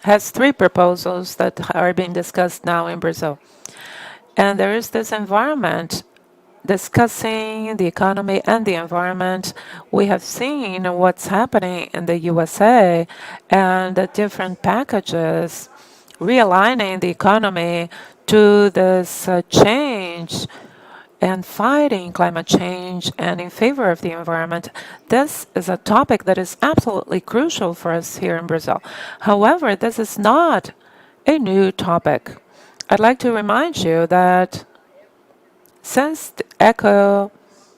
has three proposals that are being discussed now in Brazil. And there is this environment discussing the economy and the environment. We have seen what's happening in the USA and the different packages realigning the economy to this change and fighting climate change and in favor of the environment. This is a topic that is absolutely crucial for us here in Brazil. However, this is not a new topic. I'd like to remind you that since the ECHO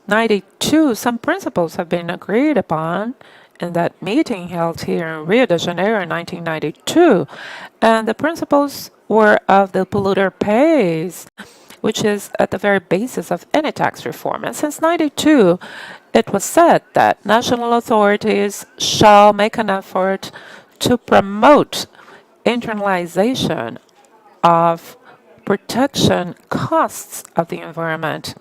92, some principles have been agreed upon in that meeting held here in Rio de Janeiro in 1992. And the principles were of the polluter pays, which is at the very basis of any tax reform. And since 92, it was said that national authorities shall make an effort to promote internalization of protection costs of the environment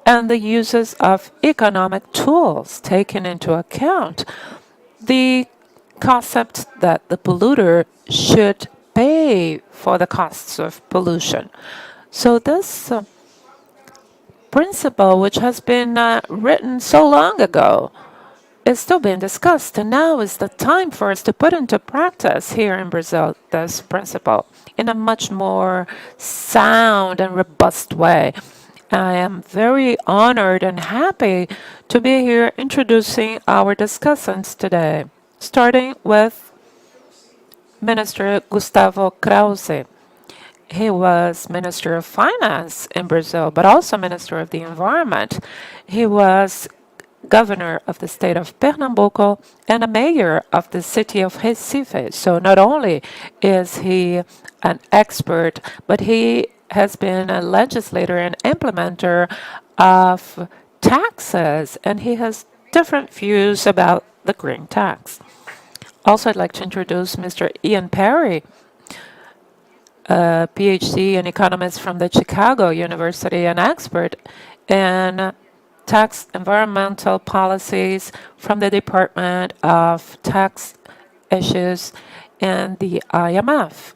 and the uses of economic tools taking into account the concept that the polluter should pay for the costs of pollution. So this principle, which has been written so long ago, is still being discussed, and now is the time for us to put into practice here in Brazil this principle in a much more sound and robust way. I am very honored and happy to be here introducing our discussants today, starting with Minister Gustavo Krause. He was Minister of Finance in Brazil, but also Minister of the Environment. He was governor of the state of Pernambuco and a mayor of the city of Recife. So not only is he an expert, but he has been a legislator and implementer of taxes, and he has different views about the green tax. Also, I'd like to introduce Mr. Ian Parry, a PhD and economist from the Chicago University, an expert in tax environmental policies from the Department of Tax Issues in the IMF,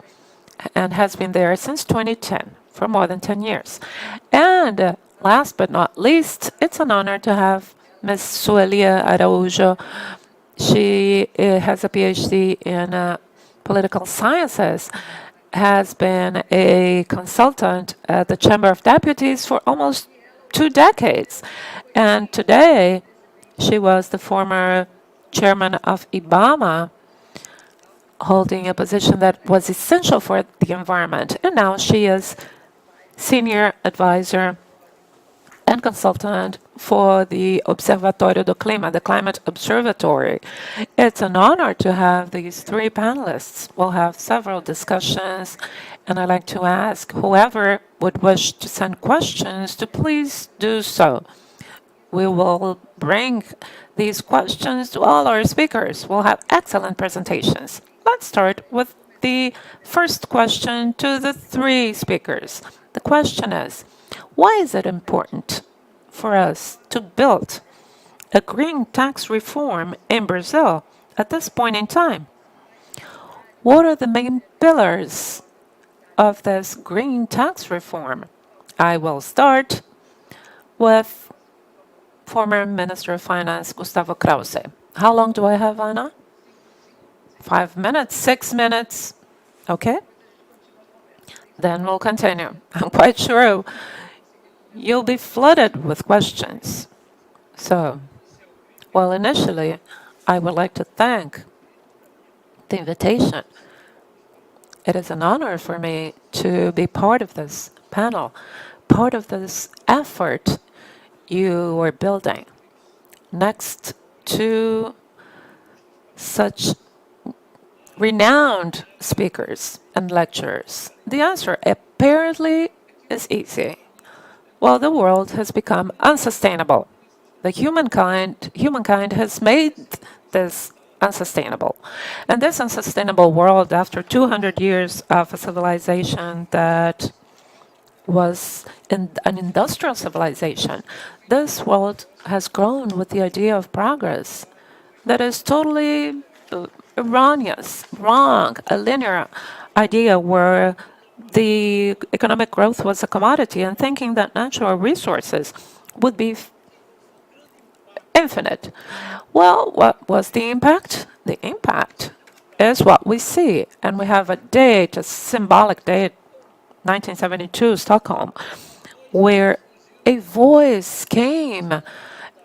and has been there since 2010, for more than 10 years. And last but not least, it's an honor to have Ms. Suelia Araújo. She has a PhD in political sciences, has been a consultant at the Chamber of Deputies for almost 2 decades. And today, she was the former chairman of IBAMA, holding a position that was essential for the environment. And now she is senior advisor and consultant for the Observatory do Clima, the Climate Observatory. It's an honor to have these three panelists. We'll have several discussions, and I'd like to ask whoever would wish to send questions to please do so. We will bring these questions to all our speakers. We'll have excellent presentations. Let's start with the first question to the three speakers. The question is, why is it important for us to build a green tax reform in Brazil at this point in time? What are the main pillars of this green tax reform? I will start with former Minister of Finance, Gustavo Krause. How long do I have, Anna? 5 minutes, 6 minutes? Okay. Then we'll continue. I'm quite sure you'll be flooded with questions. So, well, initially, I would like to thank the invitation. It is an honor for me to be part of this panel, part of this effort you are building next to such renowned speakers and lecturers. The answer apparently is easy. Well, the world has become unsustainable. The humankind has made this unsustainable. And this unsustainable world, after 200 years of a civilization that was an industrial civilization, this world has grown with the idea of progress that is totally erroneous, wrong, a linear idea where the economic growth was a commodity and thinking that natural resources would be infinite. Well, what was the impact? The impact is what we see. And we have a date, a symbolic date, 1972, Stockholm, where a voice came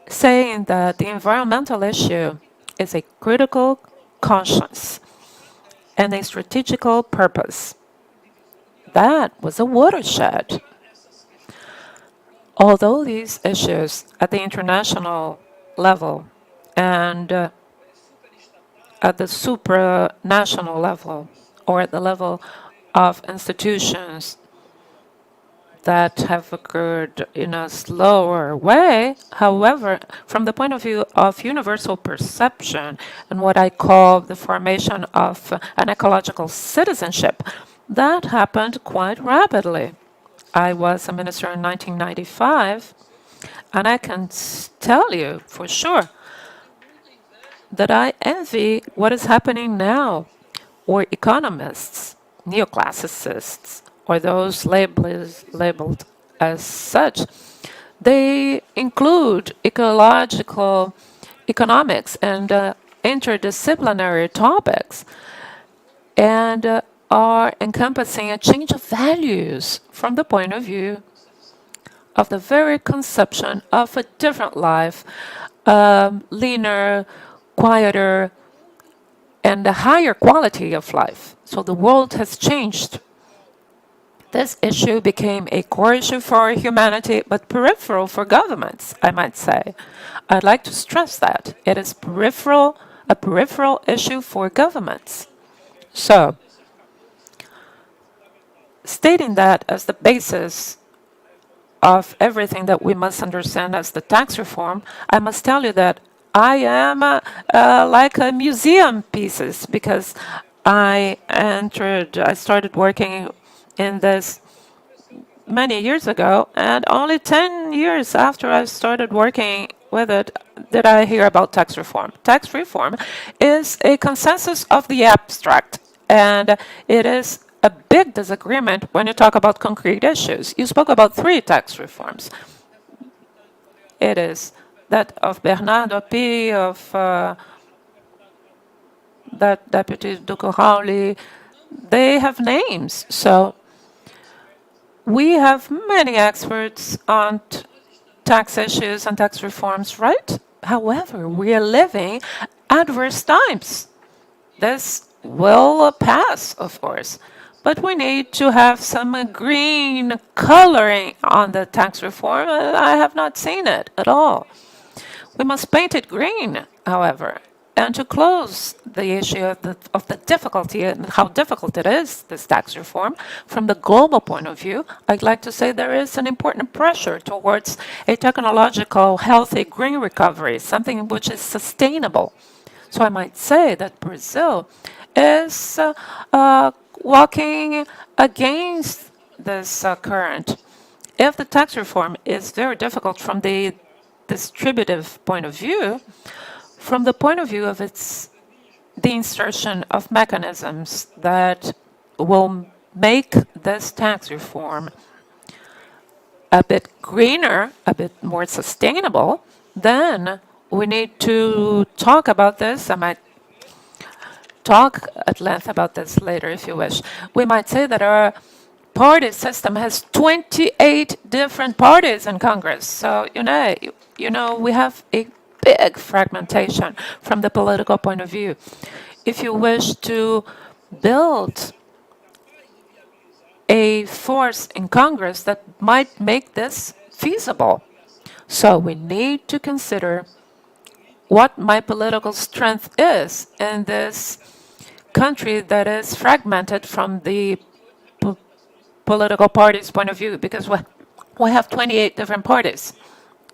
saying that the environmental issue is a critical conscience and a strategical purpose. That was a watershed. Although these issues at the international level and at the supranational level or at the level of institutions that have occurred in a slower way. However, from the point of view of universal perception and what I call the formation of an ecological citizenship, that happened quite rapidly. I was a minister in 1995, and I can tell you for sure that I envy what is happening now, or economists, neoclassicists, or those labeled as such. They include ecological economics and interdisciplinary topics and are encompassing a change of values from the point of view of the very conception of a different life, leaner, quieter, and a higher quality of life. So the world has changed. This issue became a core issue for humanity, but peripheral for governments, I might say. I'd like to stress that. It is a peripheral issue for governments. So, stating that as the basis of everything that we must understand as the tax reform, I must tell you that I am like a museum pieces because I started working in this many years ago, and only 10 years after I started working with it did I hear about tax reform. Tax reform is a consensus of the abstract, and it is a big disagreement when you talk about concrete issues. You spoke about 3 tax reforms. It is that of Bernardo P., of that Deputy Duco-Rowley. They have names, so we have many experts on tax issues and tax reforms, right? However, we are living adverse times. This will pass, of course, but we need to have some green coloring on the tax reform. I have not seen it at all. We must paint it green, however. And to close the issue of the difficulty and how difficult it is, this tax reform, from the global point of view, I'd like to say there is an important pressure towards a technological, healthy green recovery, something which is sustainable. So I might say that Brazil is walking against this current. If the tax reform is very difficult from the distributive point of view, from the point of view of the insertion of mechanisms that will make this tax reform a bit greener, a bit more sustainable, then we need to talk about this. I might talk at length about this later if you wish. We might say that our party system has 28 different parties in Congress. So, we have a big fragmentation from the political point of view. If you wish to build a force in Congress that might make this feasible. So we need to consider what my political strength is in this country that is fragmented from the political party's point of view, because we have 28 different parties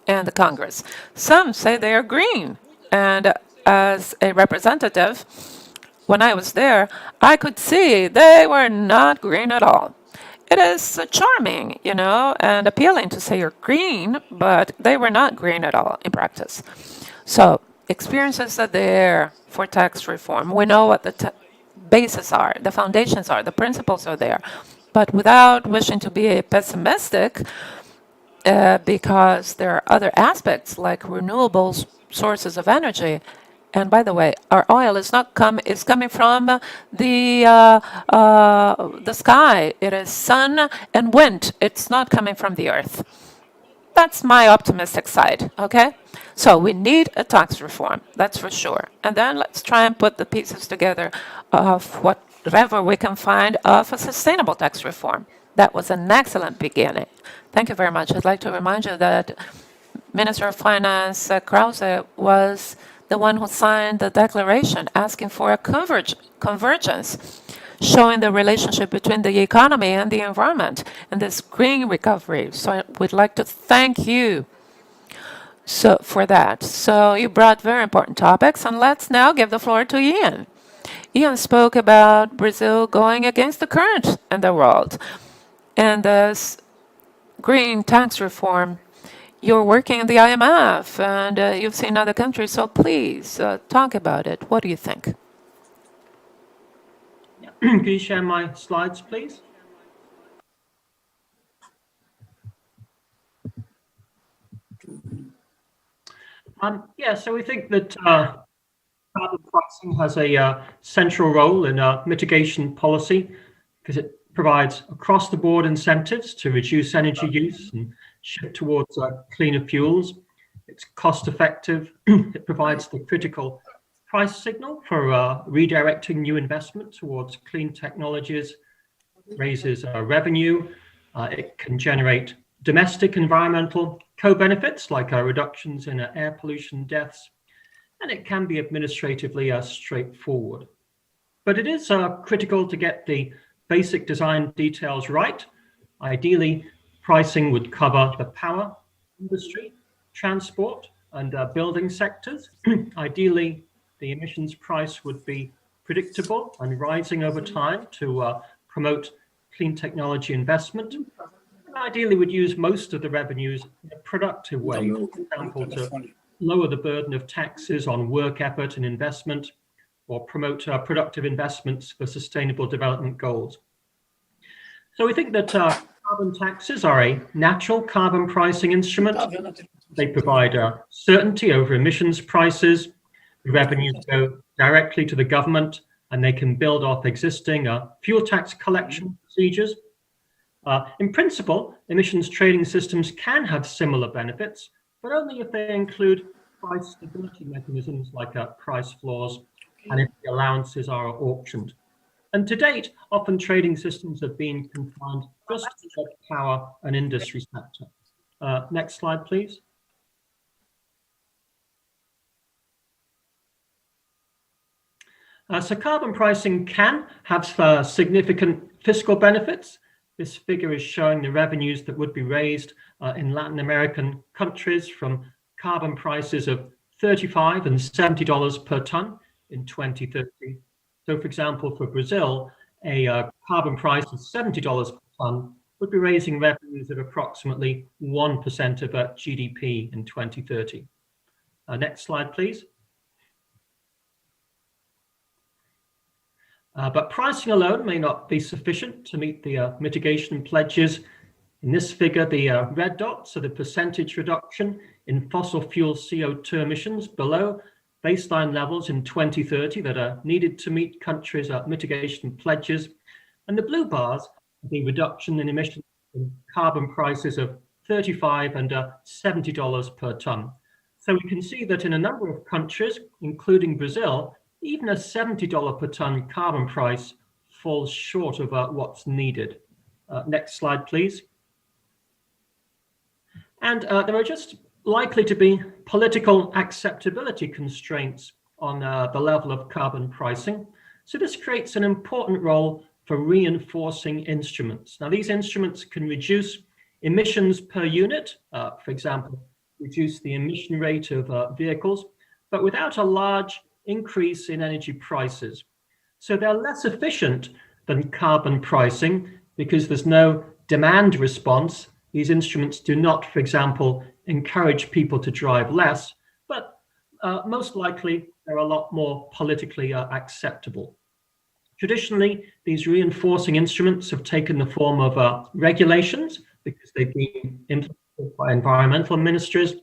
in the Congress. Some say they are green, and as a representative, when I was there, I could see they were not green at all. It is charming, and appealing to say you're green, but they were not green at all in practice. So experiences are there for tax reform. We know what the bases are, the foundations are, the principles are there. But without wishing to be pessimistic, because there are other aspects like renewables sources of energy. And by the way, our oil is coming from the sky. It is sun and wind. It's not coming from the earth. That's my optimistic side, okay? So we need a tax reform, that's for sure. And then let's try and put the pieces together of whatever we can find of a sustainable tax reform. That was an excellent beginning. Thank you very much. I'd like to remind you that Minister of Finance Krause was the one who signed the declaration asking for a convergence, showing the relationship between the economy and the environment and this green recovery. So I would like to thank you for that. So you brought very important topics, and let's now give the floor to Ian. Ian spoke about Brazil going against the current in the world. And this green tax reform, you're working in the IMF, and you've seen other countries, so please talk about it. What do you think? Can you share my slides, please? Yeah, so we think that carbon pricing has a central role in mitigation policy because it provides across-the-board incentives to reduce energy use and shift towards cleaner fuels. It's cost-effective. It provides the critical price signal for redirecting new investment towards clean technologies, raises revenue. It can generate domestic environmental co-benefits like reductions in air pollution deaths, and it can be administratively straightforward. But it is critical to get the basic design details right. Ideally, pricing would cover the power industry, transport, and building sectors. Ideally, the emissions price would be predictable and rising over time to promote clean technology investment. And ideally, would use most of the revenues in a productive way, for example, to lower the burden of taxes on work effort and investment, or promote productive investments for sustainable development goals. So we think that carbon taxes are a natural carbon pricing instrument. They provide certainty over emissions prices. The revenues go directly to the government, and they can build off existing fuel tax collection procedures. In principle, emissions trading systems can have similar benefits, but only if they include price stability mechanisms like price floors and if the allowances are auctioned. And to date, often trading systems have been confined just to the power and industry sector. Next slide, please. So carbon pricing can have significant fiscal benefits. This figure is showing the revenues that would be raised in Latin American countries from carbon prices of $35 and $70 per ton in 2030. So for example, for Brazil, a carbon price of $70 per ton would be raising revenues of approximately 1% of GDP in 2030. Next slide, please. But pricing alone may not be sufficient to meet the mitigation pledges. In this figure, the red dots are the percentage reduction in fossil fuel CO2 emissions below baseline levels in 2030 that are needed to meet countries' mitigation pledges. And the blue bars are the reduction in emissions in carbon prices of $35 and $70 per ton. So we can see that in a number of countries, including Brazil, even a $70 per ton carbon price falls short of what's needed. Next slide, please. And there are just likely to be political acceptability constraints on the level of carbon pricing. So this creates an important role for reinforcing instruments. Now, these instruments can reduce emissions per unit, for example, reduce the emission rate of vehicles, but without a large increase in energy prices. So they're less efficient than carbon pricing because there's no demand response. These instruments do not, for example, encourage people to drive less, but most likely they're a lot more politically acceptable. Traditionally, these reinforcing instruments have taken the form of regulations because they've been implemented by environmental ministries,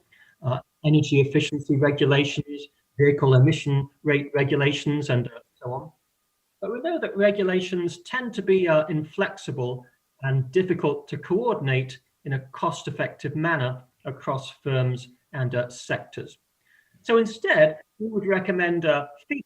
energy efficiency regulations, vehicle emission rate regulations, and so on. But we know that regulations tend to be inflexible and difficult to coordinate in a cost-effective manner across firms and sectors. So instead, we would recommend fees,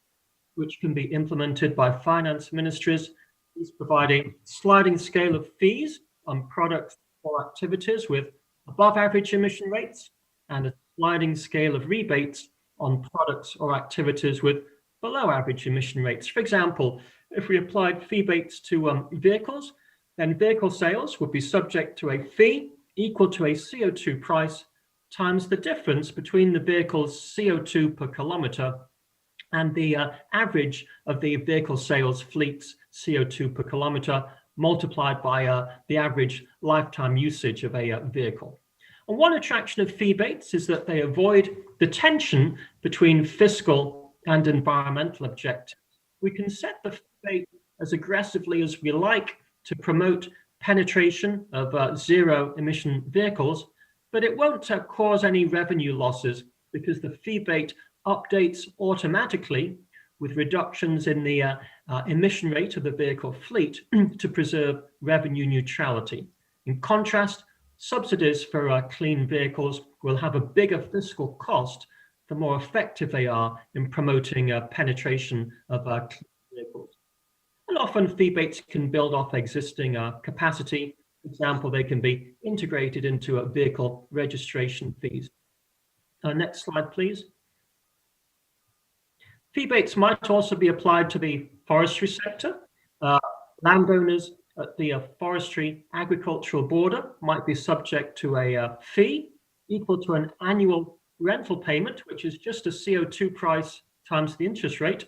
which can be implemented by finance ministries, is providing sliding scale of fees on products or activities with above average emission rates and a sliding scale of rebates on products or activities with below average emission rates. For example, if we applied fee rates to vehicles, then vehicle sales would be subject to a fee equal to a CO2 price times the difference between the vehicle's CO2 per kilometer and the average of the vehicle sales fleet's CO2 per kilometer multiplied by the average lifetime usage of a vehicle. And one attraction of fee rates is that they avoid the tension between fiscal and environmental objectives. We can set the fee rate as aggressively as we like to promote penetration of zero emission vehicles, but it won't cause any revenue losses because the fee rate updates automatically with reductions in the emission rate of the vehicle fleet to preserve revenue neutrality. In contrast, subsidies for clean vehicles will have a bigger fiscal cost the more effective they are in promoting penetration of clean vehicles. And often fee rates can build off existing capacity. For example, they can be integrated into vehicle registration fees. Next slide, please. Fee rates might also be applied to the forestry sector. Landowners at the forestry agricultural border might be subject to a fee equal to an annual rental payment, which is just a CO2 price times the interest rate,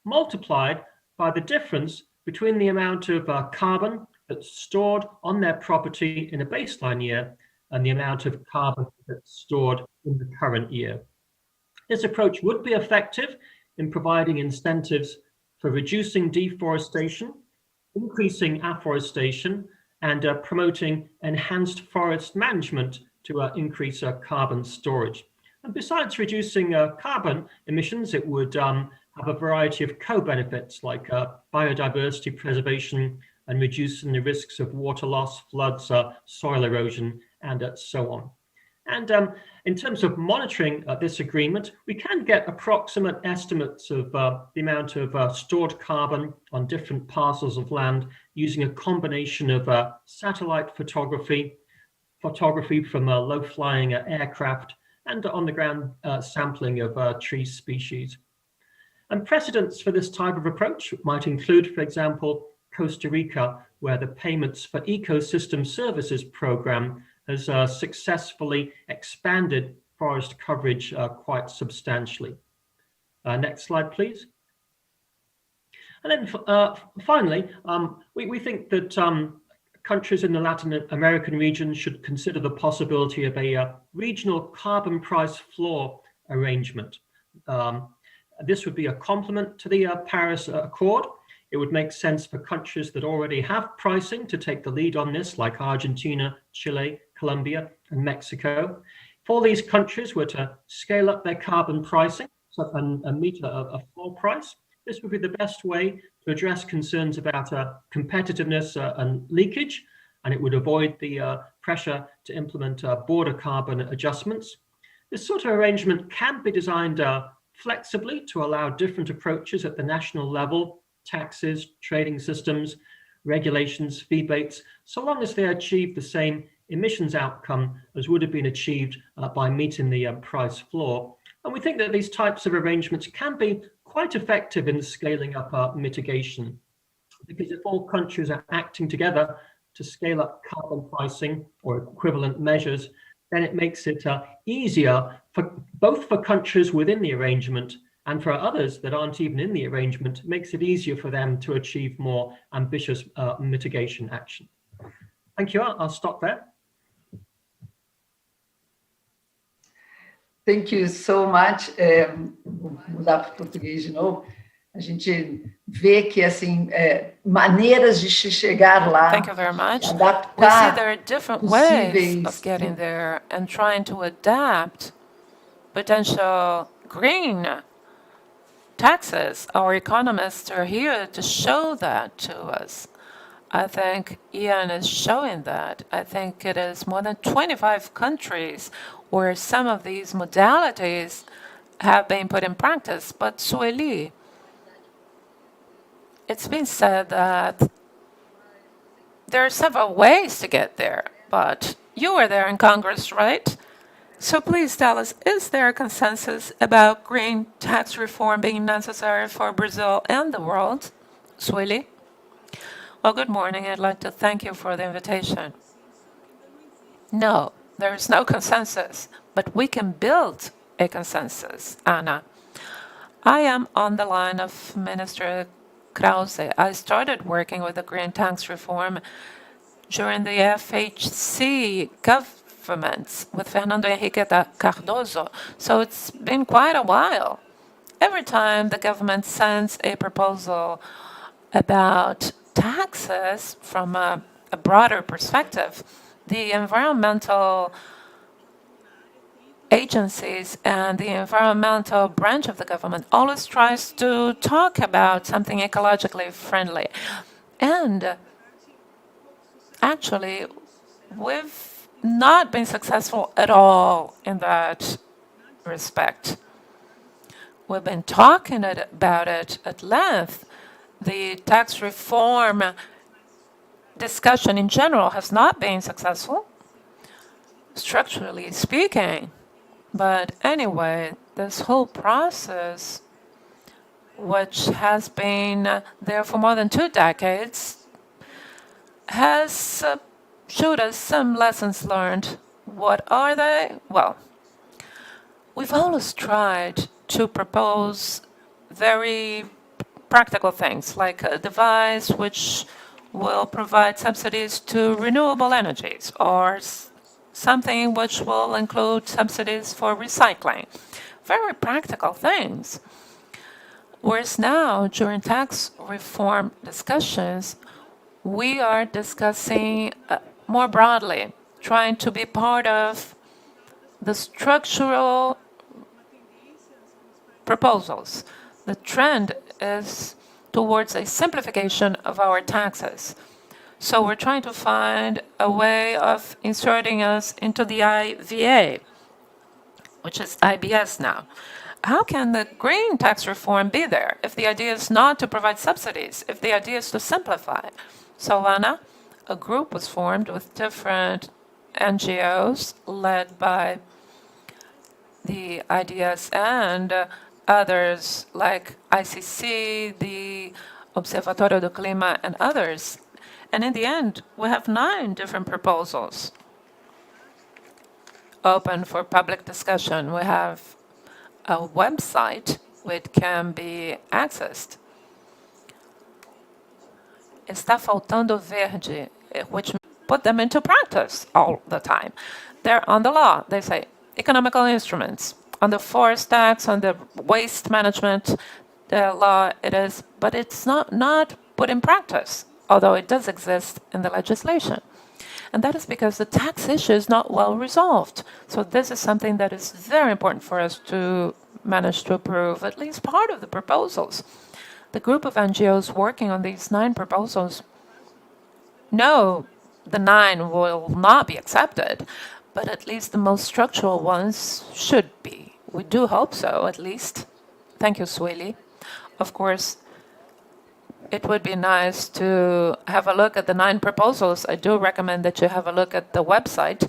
multiplied by the difference between the amount of carbon that's stored on their property in a baseline year and the amount of carbon that's stored in the current year. This approach would be effective in providing incentives for reducing deforestation, increasing afforestation, and promoting enhanced forest management to increase carbon storage. And besides reducing carbon emissions, it would have a variety of co-benefits like biodiversity preservation and reducing the risks of water loss, floods, soil erosion, and so on. And in terms of monitoring this agreement, we can get approximate estimates of the amount of stored carbon on different parcels of land using a combination of satellite photography from low-flying aircraft, and on-the-ground sampling of tree species. And precedents for this type of approach might include, for example, Costa Rica, where the Payments for Ecosystem Services program has successfully expanded forest coverage quite substantially. Next slide, please. And then finally, we think that countries in the Latin American region should consider the possibility of a regional carbon price floor arrangement. This would be a complement to the Paris Accord. It would make sense for countries that already have pricing to take the lead on this, like Argentina, Chile, Colombia, and Mexico. If all these countries were to scale up their carbon pricing and meet a floor price, this would be the best way to address concerns about competitiveness and leakage, and it would avoid the pressure to implement border carbon adjustments. This sort of arrangement can be designed flexibly to allow different approaches at the national level: taxes, trading systems, regulations, fee rates, so long as they achieve the same emissions outcome as would have been achieved by meeting the price floor. And we think that these types of arrangements can be quite effective in scaling up mitigation, because if all countries are acting together to scale up carbon pricing or equivalent measures, then it makes it easier for both for countries within the arrangement and for others that aren't even in the arrangement. It makes it easier for them to achieve more ambitious mitigation action. Thank you. I'll stop there. Thank you so much. Vou mudar para o português de novo. A gente vê que, assim, maneiras de chegar lá, Thank you very much. We see adaptar there are different ways of possíveis getting there and trying to adapt potential green taxes. Our economists are here to show that to us. I think Ian is showing that. I think it is more than 25 countries where some of these modalities have been put in practice. But Sueli, it's been said that there are several ways to get there, but you were there in Congress, right? So please tell us, is there a consensus about green tax reform being necessary for Brazil and the world? Sueli? Well, good morning. I'd like to thank you for the invitation. No, there is no consensus, but we can build a consensus, Anna. I am on the line of Minister Krause. I started working with the green tax reform during the FHC governments with Fernando Henrique Cardoso, so it's been quite a while. Every time the government sends a proposal about taxes from a broader perspective, the environmental agencies and the environmental branch of the government always tries to talk about something ecologically friendly. And actually, we've not been successful at all in that respect. We've been talking about it at length. The tax reform discussion in general has not been successful, structurally speaking. But anyway, this whole process, which has been there for more than 2 decades, has showed us some lessons learned. What are they? Well, we've always tried to propose very practical things, like a device which will provide subsidies to renewable energies, or something which will include subsidies for recycling. Very practical things. Whereas now, during tax reform discussions, we are discussing more broadly, trying to be part of the structural proposals. The trend is towards a simplification of our taxes. So we're trying to find a way of inserting us into the IVA, which is IBS now. How can the green tax reform be there if the idea is not to provide subsidies, if the idea is to simplify? So, Anna, a group was formed with different NGOs led by the IDS and others like ICC, the Observatory do Clima, and others. And in the end, we have 9 different proposals open for public discussion. We have a website which can be accessed. Está faltando verde, which put them into practice all the time. They're on the law. They say economical instruments, on the forest tax, on the waste management the law it is, but it's not put in practice, although it does exist in the legislation. And that is because the tax issue is not well resolved. So this is something that is very important for us to manage to approve, at least part of the proposals. The group of NGOs working on these 9 proposals, no, the 9 will not be accepted, but at least the most structural ones should be. We do hope so, at least. Thank you, Sueli. Of course, it would be nice to have a look at the 9 proposals. I do recommend that you have a look at the website.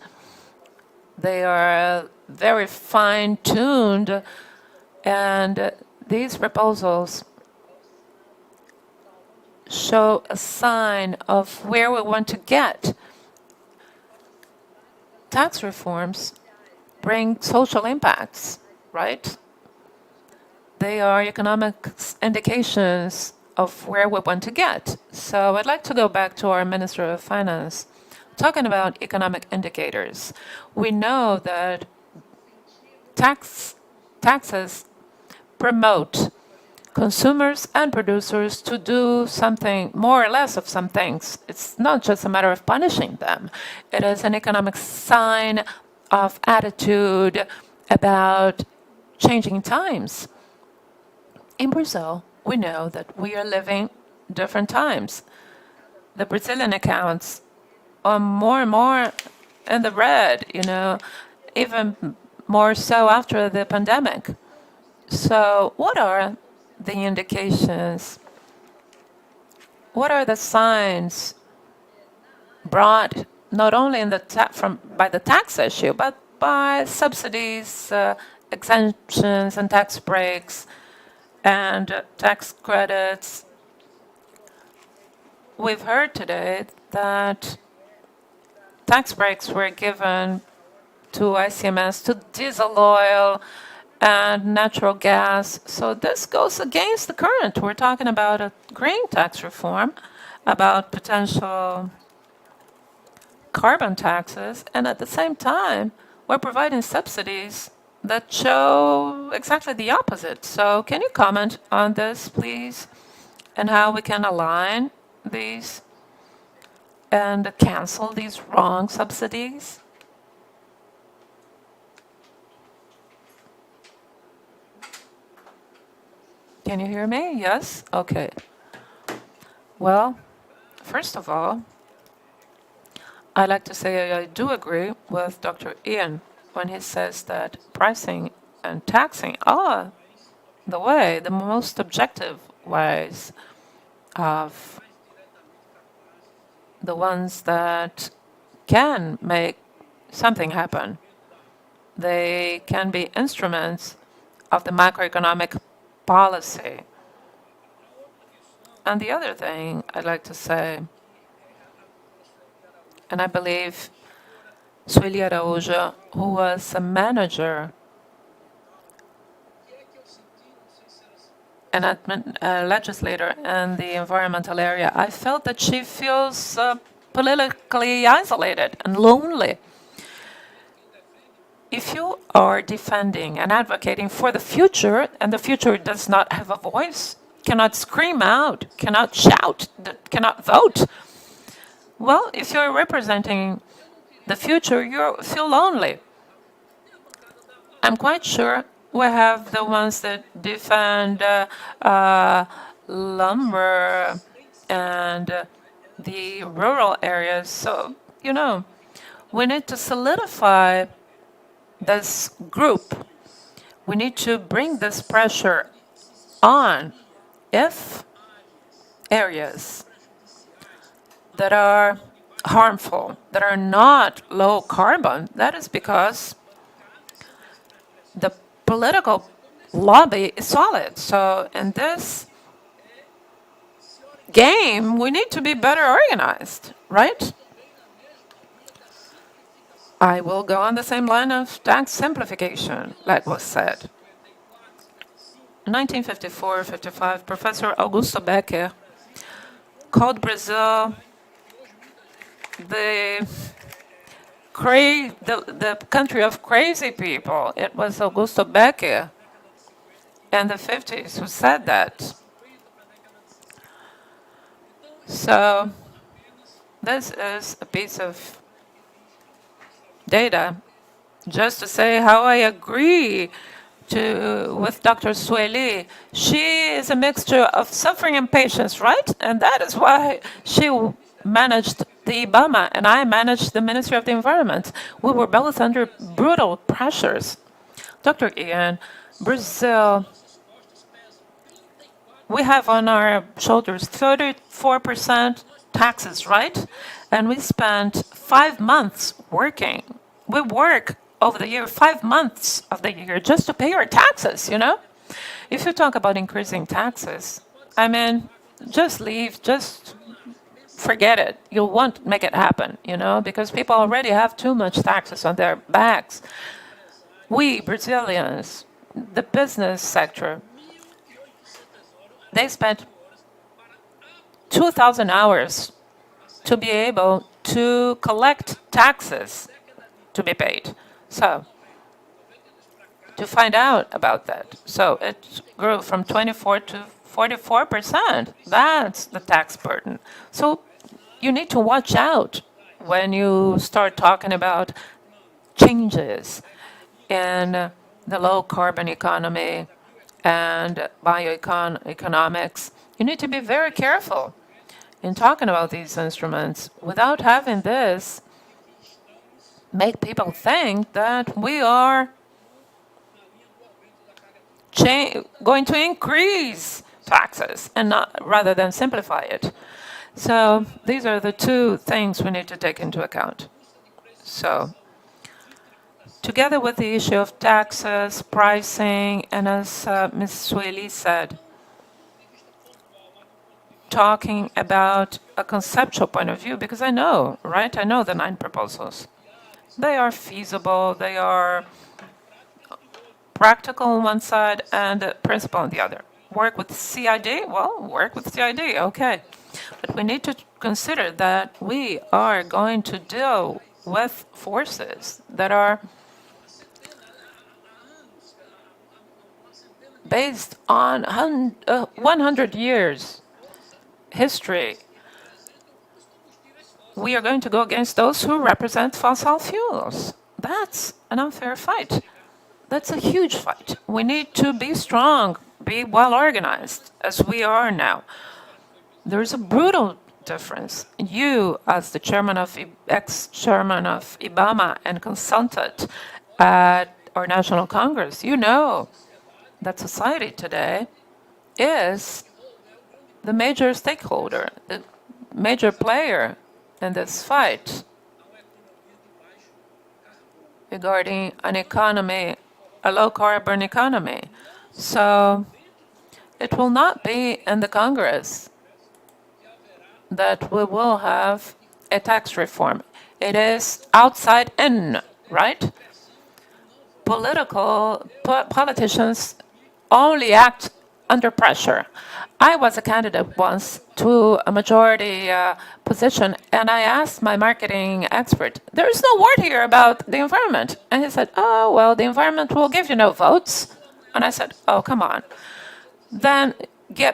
They are very fine-tuned, and these proposals show a sign of where we want to get. Tax reforms bring social impacts, right? They are economic indications of where we want to get. So I'd like to go back to our Minister of Finance, talking about economic indicators. We know that taxes promote consumers and producers to do something more or less of some things. It's not just a matter of punishing them. It is an economic sign of attitude about changing times. In Brazil, we know that we are living different times. The Brazilian accounts are more and more in the red, even more so after the pandemic. So what are the indications? What are the signs brought not only in by the tax issue, but by subsidies, exemptions, and tax breaks, and tax credits? We've heard today that tax breaks were given to ICMS, to diesel oil, and natural gas. So this goes against the current. We're talking about a green tax reform, about potential carbon taxes, and at the same time, we're providing subsidies that show exactly the opposite. So can you comment on this, please, and how we can align these and cancel these wrong subsidies? Can you hear me? Yes? Okay. Well, first of all, I'd like to say I do agree with Dr. Ian when he says that pricing and taxing are the most objective ways of the ones that can make something happen. They can be instruments of the macroeconomic policy. And the other thing I'd like to say, and I believe Sueli Araújo, who was a manager and a legislator in the environmental area, I felt that she feels politically isolated and lonely. If you are defending and advocating for the future, and the future does not have a voice, cannot scream out, cannot shout, cannot vote, well, if you're representing the future, you feel lonely. I'm quite sure we have the ones that defend lumber and the rural areas. So, we need to solidify this group. We need to bring this pressure on. If areas that are harmful, that are not low carbon, that is because the political lobby is solid. So in this game, we need to be better organized, right? I will go on the same line of tax simplification, like was said. In 1954-55, Professor Augusto Becker called Brazil the country of crazy people. It was Augusto Becker in the 50s who said that. So this is a piece of data just to say how I agree with Dr. Sueli. She is a mixture of suffering and patience, right? And that is why she managed the IBAMA and I managed the Ministry of the Environment. We were both under brutal pressures. Dr. Ian, Brazil, we have on our shoulders 34% taxes, right? And we spent 5 months working. We work over the year, 5 months of the year, just to pay our taxes, If you talk about increasing taxes, just leave, just forget it. You won't make it happen, because people already have too much taxes on their backs. We, Brazilians, the business sector, they spent 2,000 hours to be able to collect taxes to be paid. So to find out about that. So it grew from 24 to 44%. That's the tax burden. So you need to watch out when you start talking about changes in the low carbon economy and bioeconomics. You need to be very careful in talking about these instruments without having this make people think that we are going to increase taxes and not rather than simplify it. So these are the two things we need to take into account. So together with the issue of taxes, pricing, and as Ms. Sueli said, talking about a conceptual point of view, because I know, right? I know the 9 proposals. They are feasible, they are practical on one side and principle on the other. Work with CID? Well, work with CID, okay. But we need to consider that we are going to deal with forces that are based on 100 years history. We are going to go against those who represent fossil fuels. That's an unfair fight. That's a huge fight. We need to be strong, be well organized, as we are now. There's a brutal difference. You, as the ex-chairman of IBAMA and consultant at our National Congress, you know that society today is the major stakeholder, the major player in this fight regarding an economy, a low-carbon economy. So it will not be in the Congress that we will have a tax reform. It is outside in, right? Politicians only act under pressure. I was a candidate once to a majority position, and I asked my marketing expert, there is no word here about the environment. And he said, oh, well, the environment will give you no votes. And I said, oh, come on. Then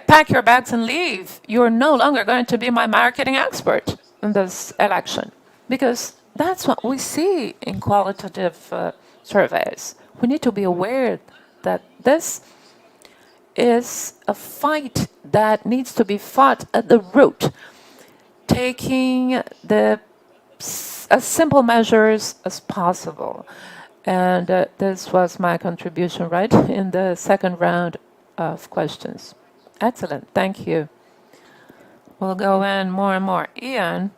pack your bags and leave. You're no longer going to be my marketing expert in this election. Because that's what we see in qualitative surveys. We need to be aware that this is a fight that needs to be fought at the root, taking as simple measures as possible. And this was my contribution, right, in the second round of questions. Excellent, thank you. We'll go in more and more. Ian.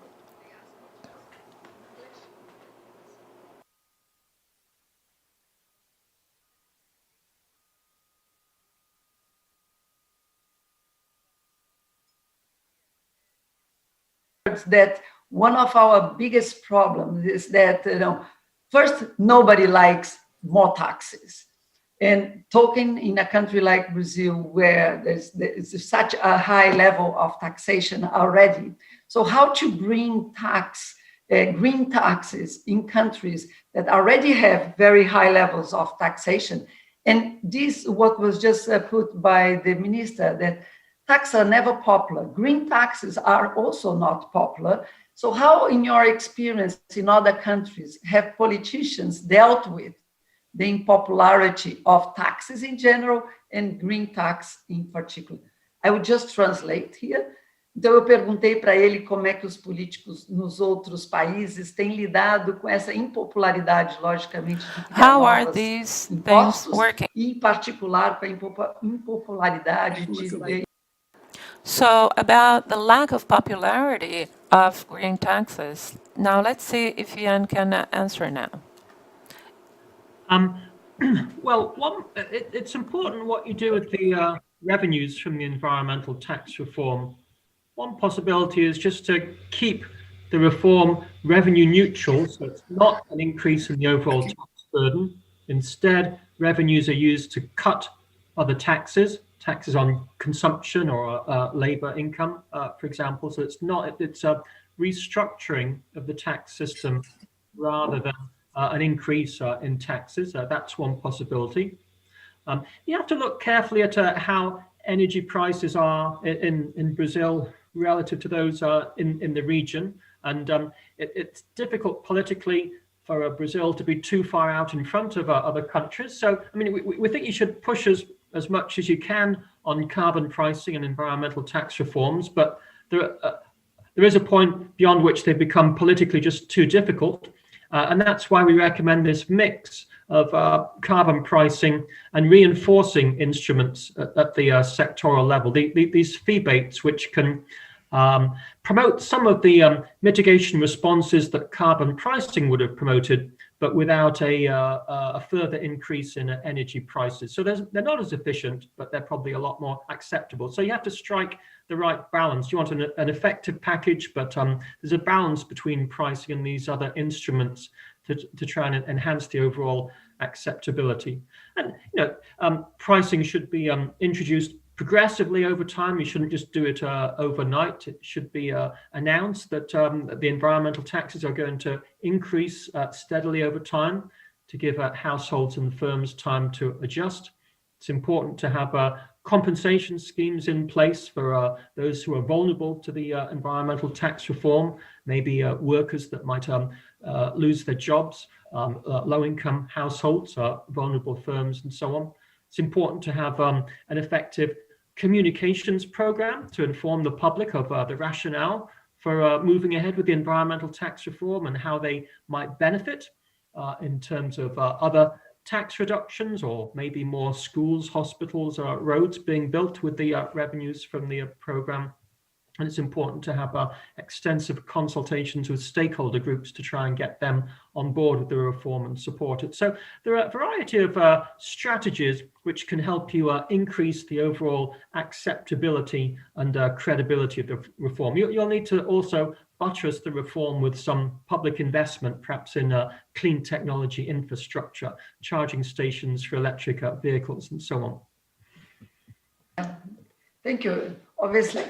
That one of our biggest problems is that, first, nobody likes more taxes. And talking in a country like Brazil, where there's such a high level of taxation already. So how to bring green taxes in countries that already have very high levels of taxation? And this, what was just put by the minister, that taxes are never popular. Green taxes are also not popular. So how, in your experience in other countries, have politicians dealt with the unpopularity of taxes in general and green tax in particular? I would just translate here. Então, eu perguntei para ele como é que os políticos nos outros países têm lidado com essa impopularidade, logicamente, de criar novos impostos, e, em particular, com a impopularidade de... So about the lack of popularity of green taxes. Now let's see if Ian can answer now. Well, it's important what you do with the revenues from the environmental tax reform. One possibility is just to keep the reform revenue neutral, so it's not an increase in the overall tax burden. Instead, revenues are used to cut other taxes on consumption or labor income, for example. So it's a restructuring of the tax system rather than an increase in taxes. That's one possibility. You have to look carefully at how energy prices are in Brazil relative to those in the region. And it's difficult politically for Brazil to be too far out in front of other countries. So, I mean, we think you should push as much as you can on carbon pricing and environmental tax reforms, but there is a point beyond which they become politically just too difficult. And that's why we recommend this mix of carbon pricing and reinforcing instruments at the sectoral level. These fee-baits, which can promote some of the mitigation responses that carbon pricing would have promoted, but without a further increase in energy prices. So they're not as efficient, but they're probably a lot more acceptable. So you have to strike the right balance. You want an effective package, but there's a balance between pricing and these other instruments to try and enhance the overall acceptability. And pricing should be introduced progressively over time. You shouldn't just do it overnight. It should be announced that the environmental taxes are going to increase steadily over time to give households and firms time to adjust. It's important to have compensation schemes in place for those who are vulnerable to the environmental tax reform, maybe workers that might lose their jobs, low-income households, vulnerable firms, and so on. It's important to have an effective communications program to inform the public of the rationale for moving ahead with the environmental tax reform and how they might benefit in terms of other tax reductions, or maybe more schools, hospitals, or roads being built with the revenues from the program. And it's important to have extensive consultations with stakeholder groups to try and get them on board with the reform and support it. So there are a variety of strategies which can help you increase the overall acceptability and credibility of the reform. You'll need to also buttress the reform with some public investment, perhaps in clean technology infrastructure, charging stations for electric vehicles, and so on. Thank you. Obviously,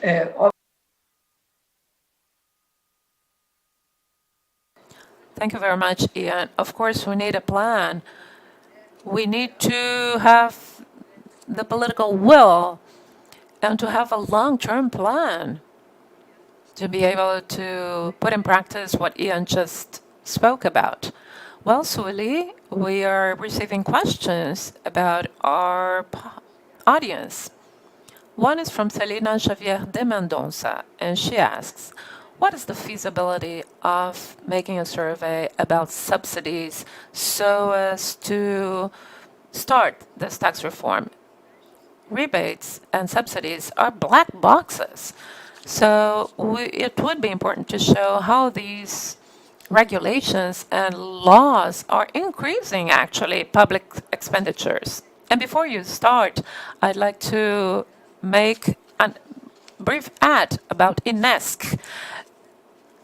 Thank you very much, Ian. Of course, we need a plan. We need to have the political will and to have a long-term plan to be able to put in practice what Ian just spoke about. Well, Sueli, we are receiving questions about our audience. One is from Celina Xavier de Mendonça, and she asks, what is the feasibility of making a survey about subsidies so as to start this tax reform? Rebates and subsidies are black boxes. So it would be important to show how these regulations and laws are increasing, actually, public expenditures. And before you start, I'd like to make a brief ad about INESC,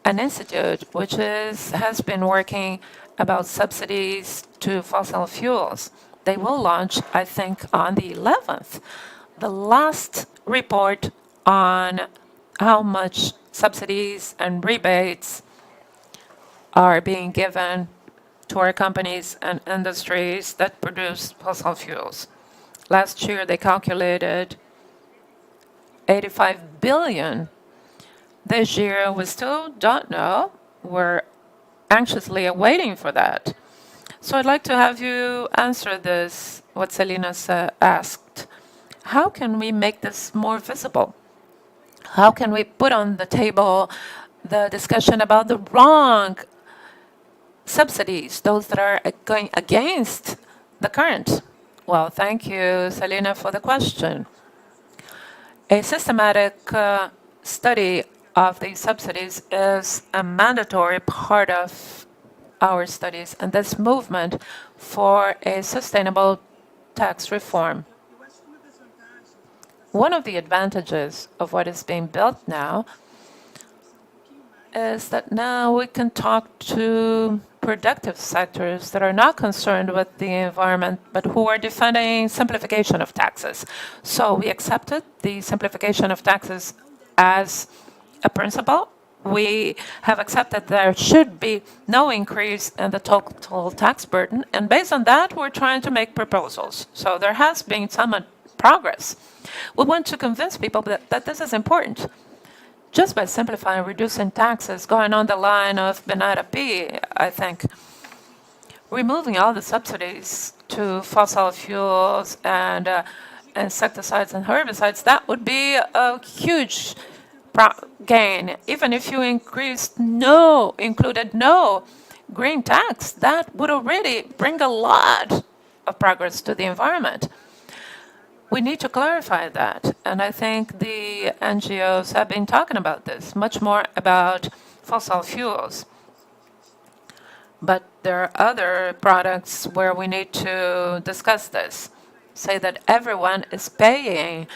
an institute which has been working about subsidies to fossil fuels. They will launch, I think, on the 11th, the last report on how much subsidies and rebates are being given to our companies and industries that produce fossil fuels. Last year, they calculated 85 billion. This year, we still don't know. We're anxiously awaiting for that. So I'd like to have you answer this, what Celina asked. How can we make this more visible? How can we put on the table the discussion about the wrong subsidies, those that are going against the current? Well, thank you, Celina, for the question. A systematic study of these subsidies is a mandatory part of our studies and this movement for a sustainable tax reform. One of the advantages of what is being built now is that now we can talk to productive sectors that are not concerned with the environment, but who are defending simplification of taxes. So we accepted the simplification of taxes as a principle we have accepted there should be no increase in the total tax burden, and based on that, we're trying to make proposals. So there has been some progress. We want to convince people that this is important. Just by simplifying, reducing taxes, going on the line of Benara P, I think, removing all the subsidies to fossil fuels and insecticides and herbicides, that would be a huge gain. Even if you included no green tax, that would already bring a lot of progress to the environment. We need to clarify that, and I think the NGOs have been talking about this, much more about fossil fuels. But there are other products where we need to discuss this, say that everyone is paying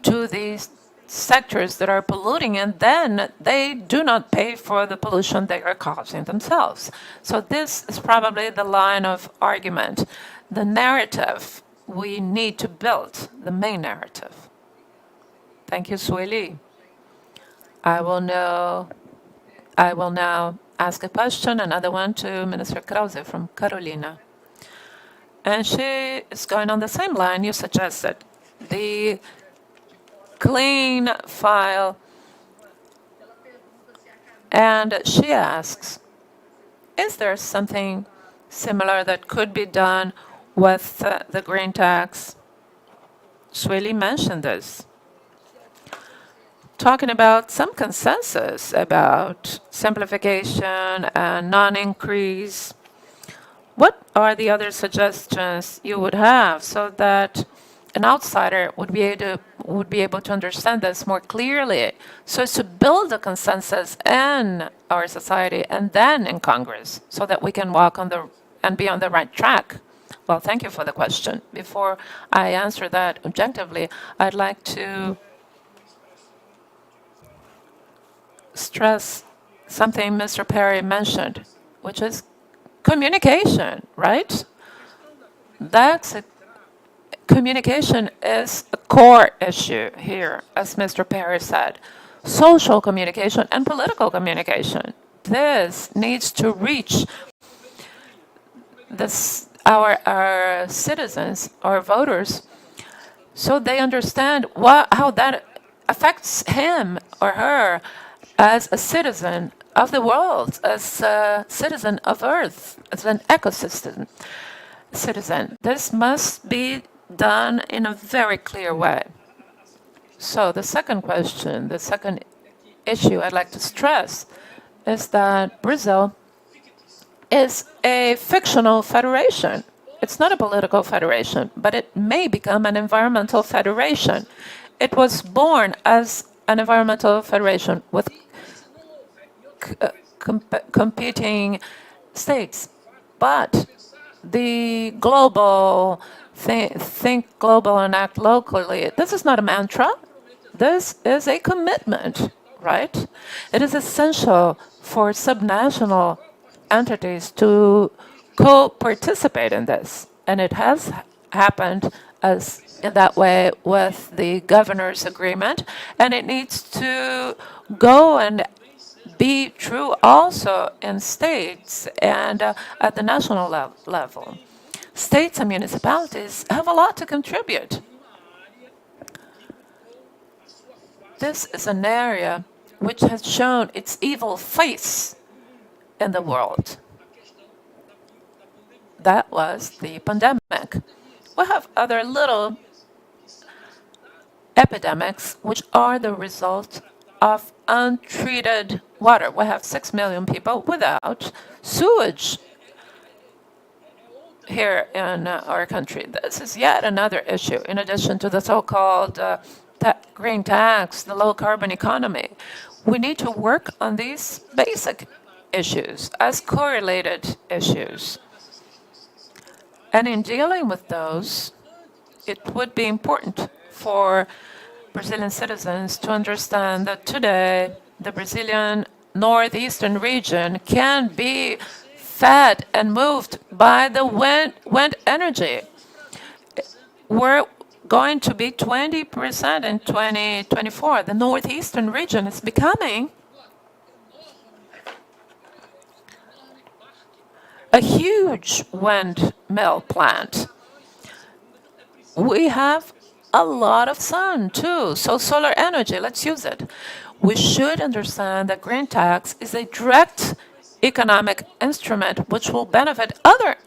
to these sectors that are polluting, and then they do not pay for the pollution they are causing themselves. So this is probably the line of argument, the narrative we need to build, the main narrative. Thank you, Sueli. I will now ask a question, another one to Minister Krause from Carolina. And she is going on the same line you suggested, the clean file. And she asks, is there something similar that could be done with the green tax? Sueli mentioned this, talking about some consensus about simplification and non-increase. What are the other suggestions you would have so that an outsider would be able to understand this more clearly, so as to build a consensus in our society and then in Congress, so that we can walk on and be on the right track? Well, thank you for the question. Before I answer that objectively, I'd like to stress something Mr. Parry mentioned, which is communication, right? Communication is a core issue here, as Mr. Parry said. Social communication and political communication. This needs to reach our citizens, our voters, so they understand how that affects him or her as a citizen of the world, as a citizen of Earth, as an ecosystem citizen. This must be done in a very clear way. So the second question, the second issue I'd like to stress is that Brazil is a fictional federation. It's not a political federation, but it may become an environmental federation. It was born as an environmental federation with competing states, but the global think global and act locally, this is not a mantra. This is a commitment, right? It is essential for subnational entities to co-participate in this, and it has happened in that way with the governor's agreement, and it needs to go and be true also in states and at the national level. States and municipalities have a lot to contribute. This is an area which has shown its evil face in the world. That was the pandemic. We have other little epidemics which are the result of untreated water. We have 6 million people without sewage here in our country. This is yet another issue, in addition to the so-called green tax, the low-carbon economy. We need to work on these basic issues as correlated issues. And in dealing with those, it would be important for Brazilian citizens to understand that today the Brazilian northeastern region can be fed and moved by the wind energy. We're going to be 20% in 2024. The northeastern region is becoming a huge windmill plant. We have a lot of sun too, so solar energy, let's use it. We should understand that green tax is a direct economic instrument which will benefit other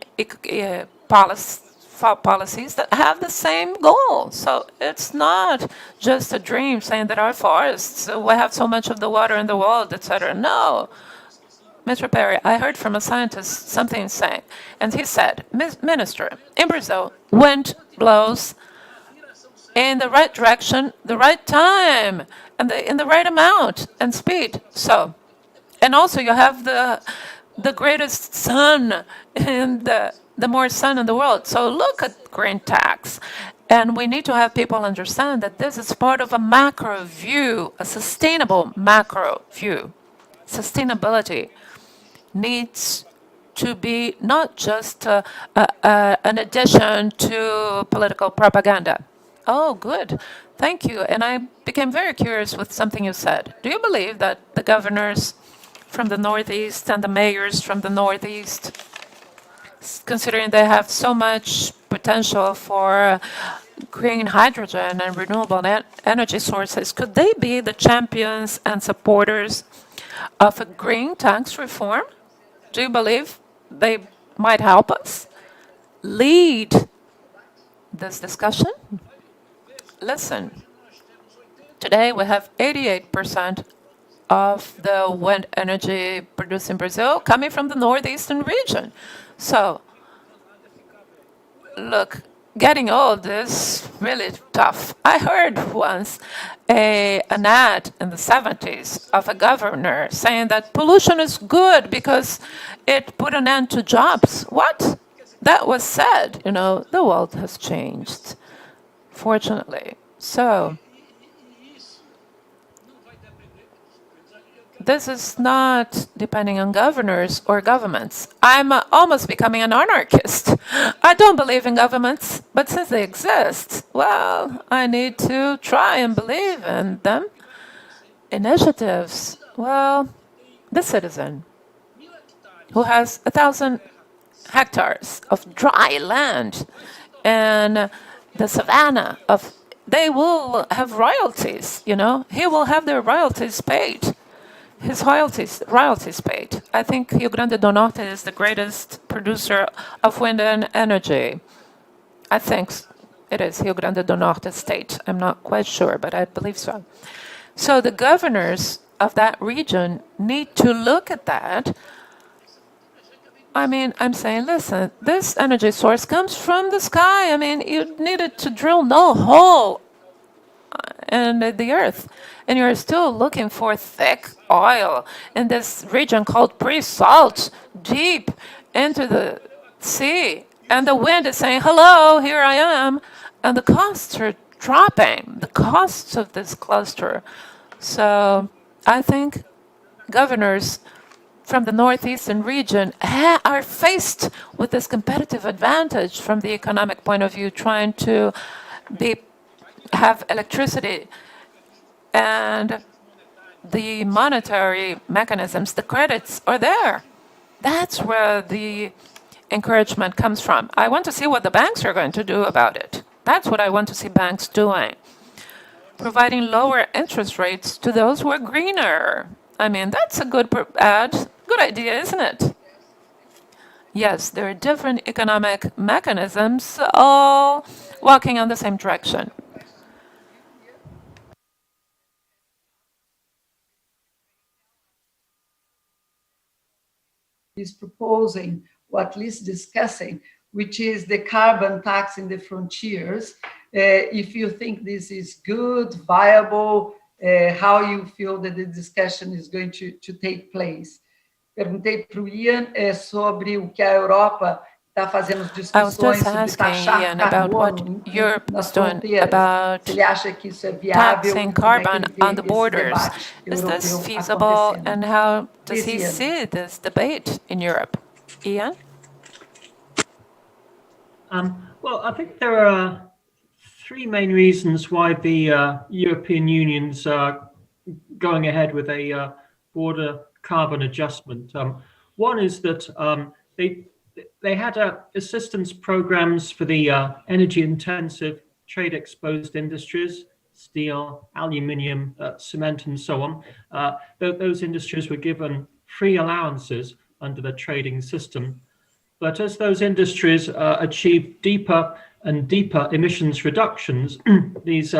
policies that have the same goal. So it's not just a dream saying that our forests, we have so much of the water in the world, etc. No. Mr. Parry, I heard from a scientist something saying, and he said, Minister, in Brazil, wind blows in the right direction, the right time, and in the right amount and speed. So, and also you have the greatest sun and the more sun in the world. So look at green tax. And we need to have people understand that this is part of a macro view, a sustainable macro view. Sustainability needs to be not just an addition to political propaganda. Oh, good. Thank you. And I became very curious with something you said. Do you believe that the governors from the Northeast and the mayors from the Northeast, considering they have so much potential for green hydrogen and renewable energy sources, could they be the champions and supporters of a green tax reform? Do you believe they might help us lead this discussion? Listen, today we have 88% of the wind energy produced in Brazil coming from the northeastern region. So, look, getting old is really tough. I heard once an ad in the 70s of a governor saying that pollution is good because it put an end to jobs. What? That was said. You know, the world has changed, fortunately. So, this is not depending on governors or governments. I'm almost becoming an anarchist. I don't believe in governments, but since they exist, well, I need to try and believe in them. Initiatives, well, the citizen who has 1,000 hectares of dry land and the savanna of, they will have royalties, you know, he will have their royalties paid. His royalties paid. I think Rio Grande do Norte is the greatest producer of wind and energy. I think it is Rio Grande do Norte state. I'm not quite sure, but I believe so. So the governors of that region need to look at that. I mean, I'm saying, listen, this energy source comes from the sky. I mean, you needed to drill no hole in the earth, and you're still looking for thick oil in this region called pre-salt, deep into the sea. And the wind is saying, hello, here I am. And the costs are dropping, the costs of this cluster. So I think governors from the northeastern region are faced with this competitive advantage from the economic point of view, trying to have electricity, and the monetary mechanisms, the credits are there. That's where the encouragement comes from. I want to see what the banks are going to do about it. That's what I want to see banks doing. Providing lower interest rates to those who are greener. I mean, that's a good idea, isn't it? Yes, there are different economic mechanisms all walking in the same direction. Is proposing, or at least discussing, which is the carbon tax in the frontiers. If you think this is good, viable, how you feel that the discussion is going to take place. Perguntei para o Ian sobre o que a Europa está fazendo as discussões sobre taxar carbono nas fronteiras. Se ele acha que isso é viável, taxing carbon on the borders. Is this feasible, and how does he see this debate in Europe? Ian? Well, I think there are three main reasons why the European Union's going ahead with a border carbon adjustment. One is that they they had assistance programs for the energy-intensive, trade-exposed industries, steel, aluminium, cement, and so on. Those industries were given free allowances under the trading system. But as those industries achieve deeper and deeper emissions reductions, these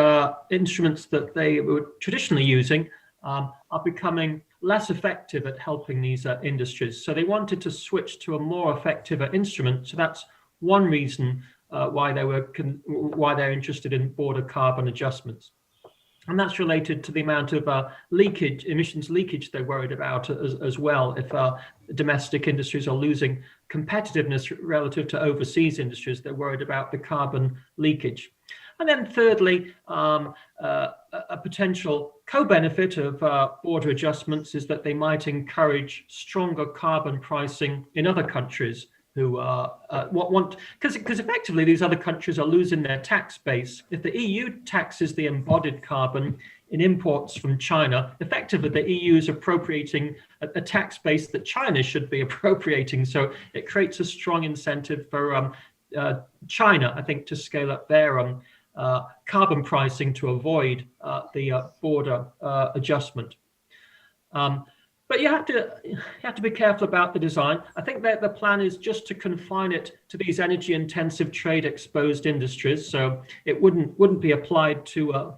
instruments that they were traditionally using are becoming less effective at helping these industries. So they wanted to switch to a more effective instrument. So that's one reason why they're interested in border carbon adjustments. And that's related to the amount of emissions leakage they're worried about as well. If domestic industries are losing competitiveness relative to overseas industries, they're worried about the carbon leakage. And then thirdly, a potential co-benefit of border adjustments is that they might encourage stronger carbon pricing in other countries who want, because effectively these other countries are losing their tax base. If the EU taxes the embodied carbon in imports from China, effectively the EU is appropriating a tax base that China should be appropriating. So it creates a strong incentive for China, I think, to scale up their carbon pricing to avoid the border adjustment. But you have to be careful about the design. I think that the plan is just to confine it to these energy-intensive, trade-exposed industries. So it wouldn't be applied to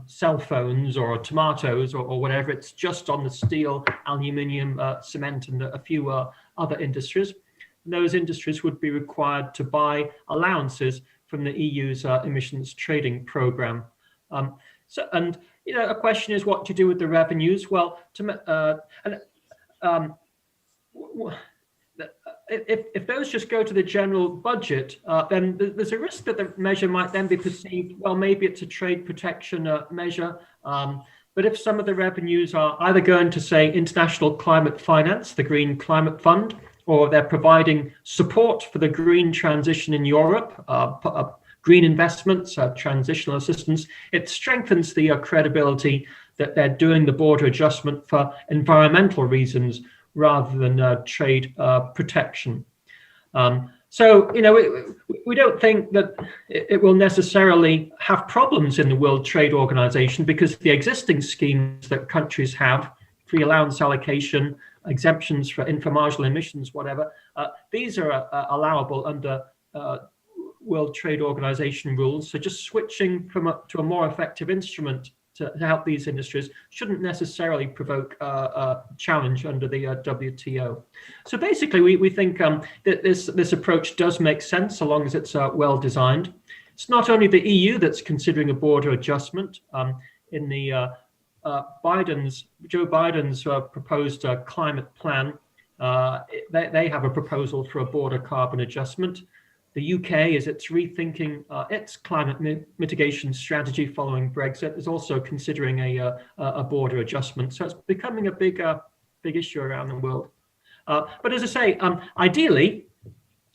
cell phones or tomatoes or whatever. It's just on the steel, aluminium, cement, and a few other industries. And those industries would be required to buy allowances from the EU's emissions trading program. A question is, what do you do with the revenues? Well, if those just go to the general budget, then there's a risk that the measure might then be perceived, well, maybe it's a trade protection measure. But if some of the revenues are either going to, say, international climate finance, the Green Climate Fund, or they're providing support for the green transition in Europe, green investments, transitional assistance, it strengthens the credibility that they're doing the border adjustment for environmental reasons rather than trade protection. So, we don't think that it will necessarily have problems in the World Trade Organization, because the existing schemes that countries have, free allowance allocation, exemptions for inframarginal emissions, whatever, these are allowable under World Trade Organization rules. So just switching to a more effective instrument to help these industries shouldn't necessarily provoke a challenge under the WTO. So basically, we think that this approach does make sense so long as it's well designed. It's not only the EU that's considering a border adjustment. In the Joe Biden's proposed climate plan, they have a proposal for a border carbon adjustment. The UK, as it's rethinking its climate mitigation strategy following Brexit, is also considering a border adjustment. So it's becoming a big issue around the world. But as I say, ideally,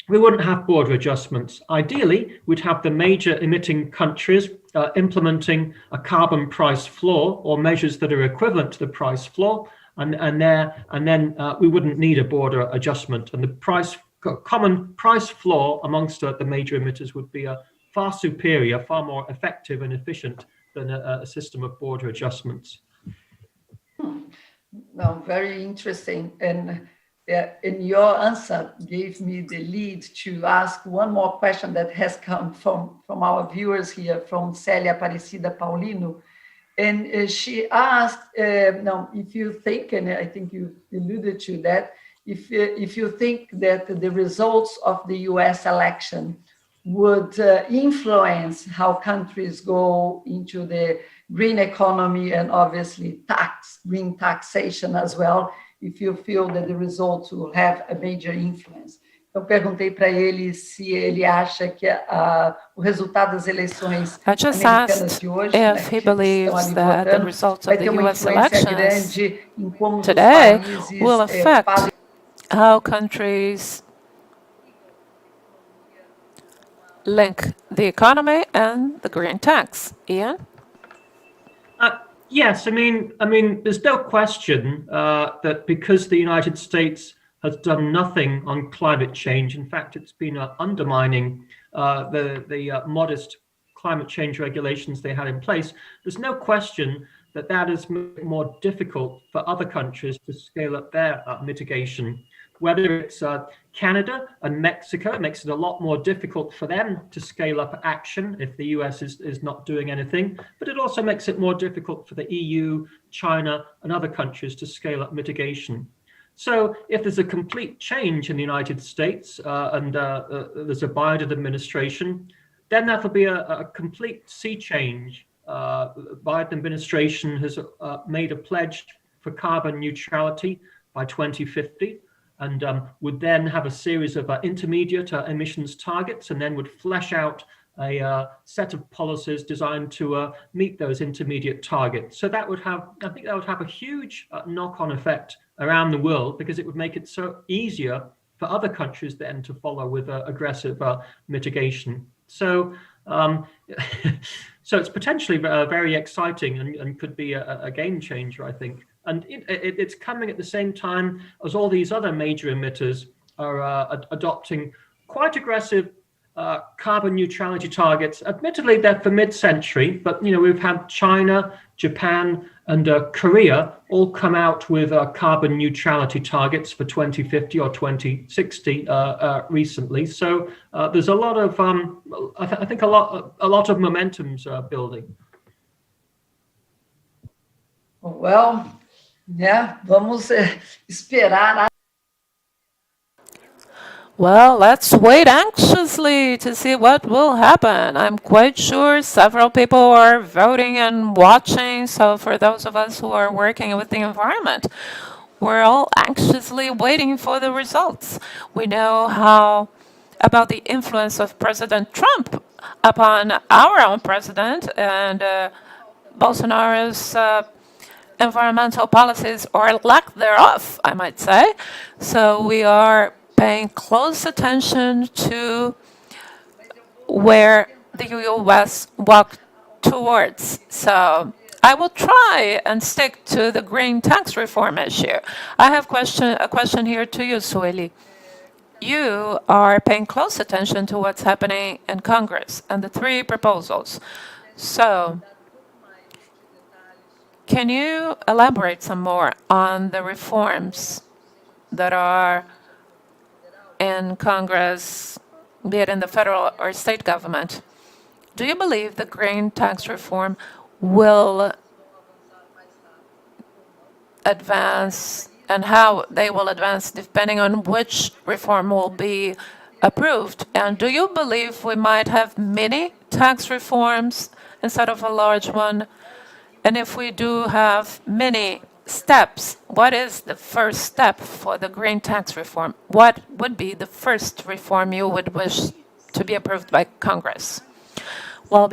we wouldn't have border adjustments. Ideally, we'd have the major emitting countries implementing a carbon price floor or measures that are equivalent to the price floor, and then we wouldn't need a border adjustment. And the common price floor amongst the major emitters would be far superior, far more effective and efficient than a system of border adjustments. No, very interesting. And in your answer gave me the lead to ask one more question that has come from our viewers here, from Célia Aparecida Paulino. And she asked, if you think, and I think you alluded to that, if you think that the results of the US election would influence how countries go into the green economy and obviously green taxation as well, if you feel that the results will have a major influence. Eu perguntei para ele se ele acha que o resultado das eleições americanas de hoje, if he believes that the results of the US elections today will affect how countries link the economy and the green tax. Ian? Yes, I mean, there's no question that because the United States has done nothing on climate change. In fact, it's been undermining the modest climate change regulations they had in place. There's no question that that has made it more difficult for other countries to scale up their mitigation. Whether it's Canada and Mexico, it makes it a lot more difficult for them to scale up action if the US is not doing anything. But it also makes it more difficult for the EU, China, and other countries to scale up mitigation. So if there's a complete change in the United States and there's a Biden administration, then that'll be a complete sea change. Biden administration has made a pledge for carbon neutrality by 2050. And would then have a series of intermediate emissions targets, and then would flesh out a set of policies designed to meet those intermediate targets. So that would have, I think that would have a huge knock-on effect around the world, because it would make it so easier for other countries then to follow with aggressive mitigation. So so it's potentially very exciting and could be a game changer, I think. And it's coming at the same time as all these other major emitters are adopting quite aggressive carbon neutrality targets. Admittedly, they're for mid-century, but we've had China, Japan, and Korea all come out with carbon neutrality targets for 2050 or 2060 recently. So there's a lot of, I think a lot of momentum's building. Well, yeah, vamos esperar. Well, let's wait anxiously to see what will happen. I'm quite sure several people are voting and watching. So for those of us who are working with the environment, we're all anxiously waiting for the results. We know how about the influence of President Trump upon our own president, and Bolsonaro's environmental policies, or lack thereof, I might say. So we are paying close attention to where the U.S. walked towards. So I will try and stick to the green tax reform issue. I have a question here to you, Sueli. You are paying close attention to what's happening in Congress and the three proposals. So can you elaborate some more on the reforms that are in Congress, be it in the federal or state government? Do you believe the green tax reform will advance, and how they will advance depending on which reform will be approved? And do you believe we might have mini tax reforms instead of a large one? And if we do have many steps, what is the first step for the green tax reform? What would be the first reform you would wish to be approved by Congress? Well,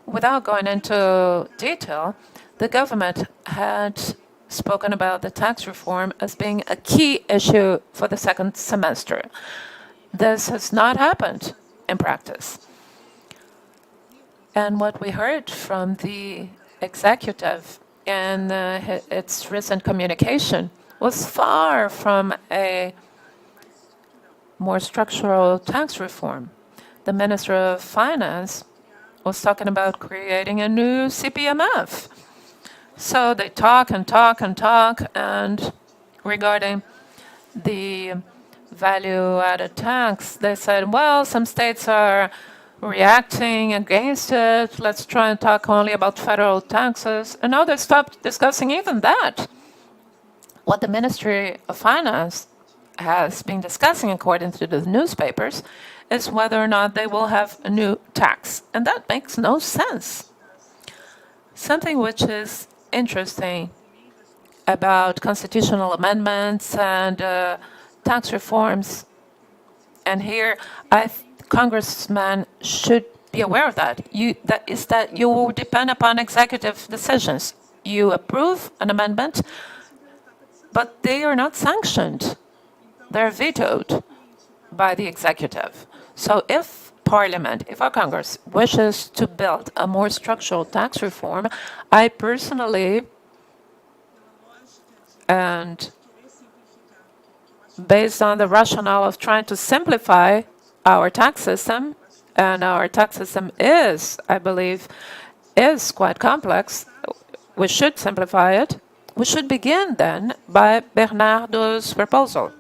without going into detail, the government had spoken about the tax reform as being a key issue for the second semester. This has not happened in practice. And what we heard from the executive in its recent communication was far from a more structural tax reform. The Minister of Finance was talking about creating a new CPMF. So they talk and talk and talk, and regarding the value-added tax, they said, well, some states are reacting against it. Let's try and talk only about federal taxes. And now they stopped discussing even that. What the Ministry of Finance has been discussing, according to the newspapers, is whether or not they will have a new tax. And that makes no sense. Something which is interesting about constitutional amendments and tax reforms, and here congressmen should be aware of that. That you will depend upon executive decisions. You approve an amendment, but they are not sanctioned. They're vetoed by the executive. So if Parliament, if our Congress wishes to build a more structural tax reform, I personally, and based on the rationale of trying to simplify our tax system, and our tax system is, I believe, is quite complex. We should simplify it. We should begin then by Bernardo's proposal.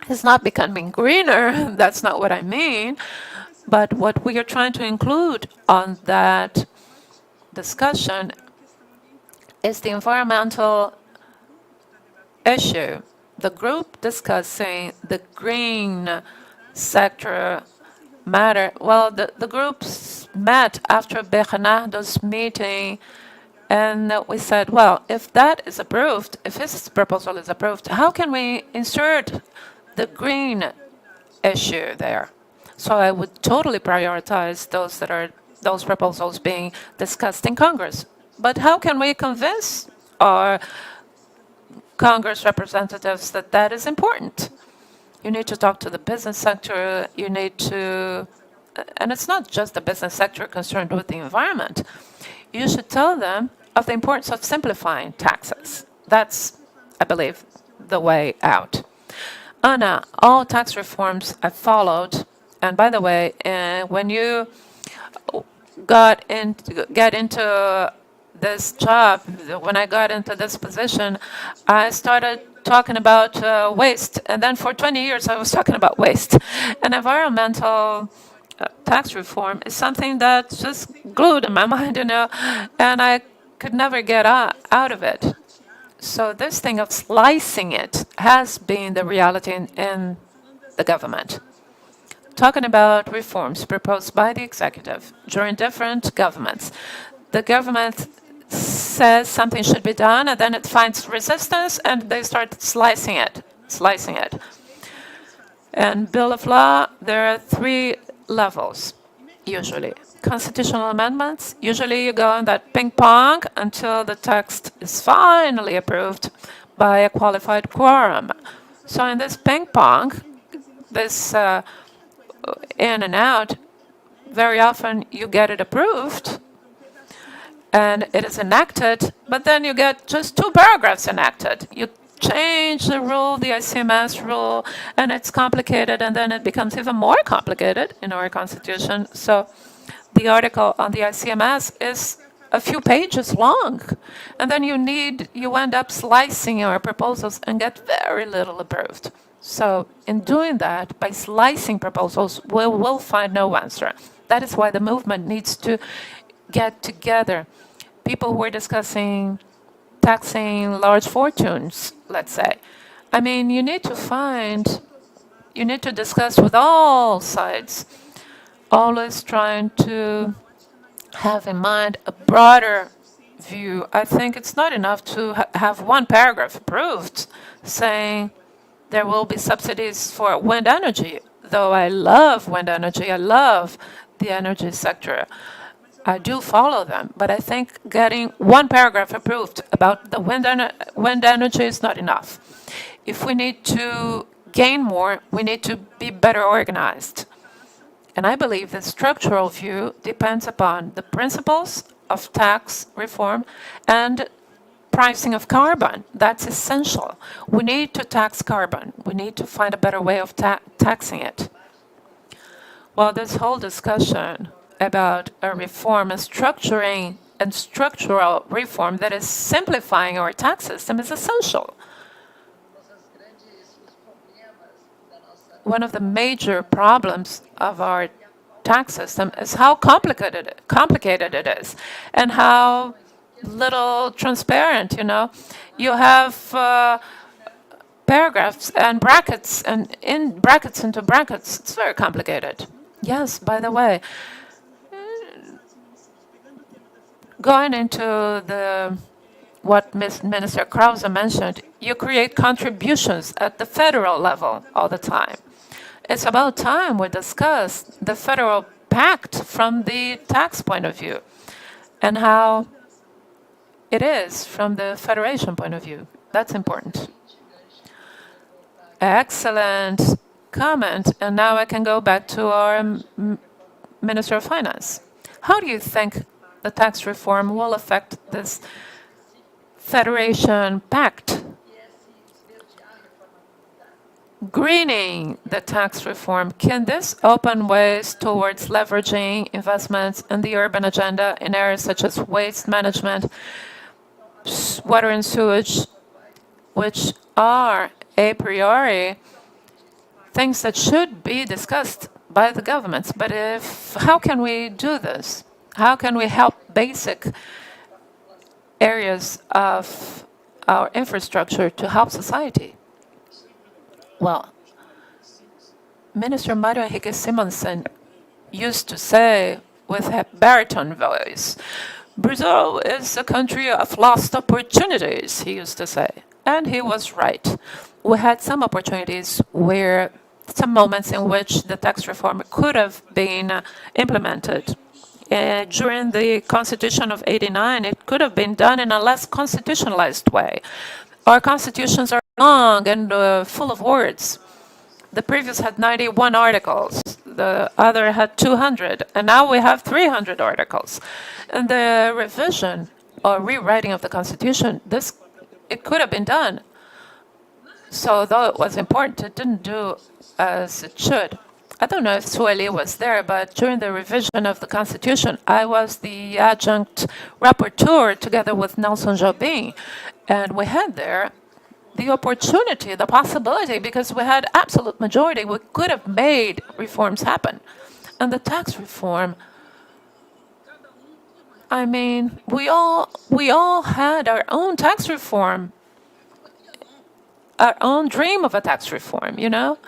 It's not becoming greener, that's not what I mean, but what we are trying to include on that discussion is the environmental issue. The group discussing the green sector matter, well, the groups met after Bernardo's meeting, and we said, well, if that is approved, if his proposal is approved, how can we insert the green issue there? So I would totally prioritize those proposals being discussed in Congress. But how can we convince our Congress representatives that that is important? You need to talk to the business sector, you need to, and it's not just the business sector concerned with the environment. You should tell them of the importance of simplifying taxes. That's, I believe, the way out. Anna, all tax reforms I followed, and by the way, when you get into this job, when I got into this position, I started talking about waste, and then for 20 years I was talking about waste. And environmental tax reform is something that just glued in my mind, and I could never get out of it. So this thing of slicing it has been the reality in the government. Talking about reforms proposed by the executive during different governments. The government says something should be done, and then it finds resistance, and they start slicing it. And Bill of Law, there are 3 levels, usually. Constitutional amendments, usually you go in that ping pong until the text is finally approved by a qualified quorum. So in this ping pong, this in and out, very often you get it approved and it is enacted, but then you get just 2 paragraphs enacted. You change the rule, the ICMS rule, and it's complicated, and then it becomes even more complicated in our constitution. So the article on the ICMS is a few pages long, and then you end up slicing your proposals and get very little approved. So in doing that, by slicing proposals, we will find no answer. That is why the movement needs to get together. People who are discussing taxing large fortunes, let's say. I mean, you need to discuss with all sides, always trying to have in mind a broader view. I think it's not enough to have 1 paragraph approved saying there will be subsidies for wind energy, though I love wind energy, I love the energy sector. I do follow them, but I think getting 1 paragraph approved about the wind energy is not enough. If we need to gain more, we need to be better organized. And I believe the structural view depends upon the principles of tax reform and pricing of carbon. That's essential. We need to tax carbon. We need to find a better way of taxing it. Well, this whole discussion about a reform, a structural reform that is simplifying our tax system is essential. One of the major problems of our tax system is how complicated it is, and how little transparent, You have paragraphs and brackets, and in brackets into brackets. It's very complicated. Yes, by the way, going into what Minister Krause mentioned, you create contributions at the federal level all the time. It's about time we discuss the federal pact from the tax point of view and how it is from the federation point of view. That's important. Excellent comment. And now I can go back to our Minister of Finance. How do you think the tax reform will affect this Federation Pact? greening the tax reform, can this open ways towards leveraging investments in the urban agenda in areas such as waste management, water and sewage, which are a priori things that should be discussed by the governments? But how can we do this? How can we help basic areas of our infrastructure to help society? Well, Minister Mario Henrique Simonsen used to say with a baritone voice, Brazil is a country of lost opportunities, he used to say. And he was right. We had some opportunities where, some moments in which the tax reform could have been implemented. During the Constitution of '89, it could have been done in a less constitutionalized way. Our constitutions are long and full of words. The previous had 91 articles, the other had 200, and now we have 300 articles. And the revision or rewriting of the Constitution, it could have been done. So though it was important, it didn't do as it should. I don't know if Sueli was there, but during the revision of the Constitution, I was the adjunct rapporteur together with Nelson Jobim, and we had there the opportunity, the possibility, because we had absolute majority, we could have made reforms happen. And the tax reform, I mean, we all had our own tax reform, our own dream of a tax reform, you know?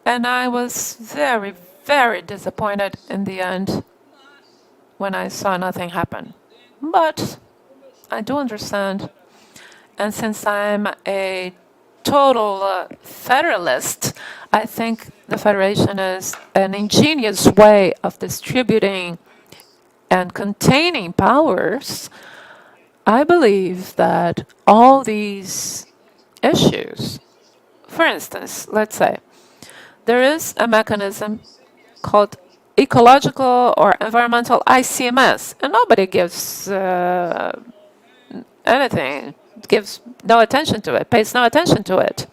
And I was very, very disappointed in the end when I saw nothing happen. But I do understand. And since I'm a total federalist, I think the federation is an ingenious way of distributing and containing powers. I believe that all these issues, for instance, let's say, there is a mechanism called ecological or environmental ICMS, and nobody gives anything, gives no attention to it, pays no attention to it.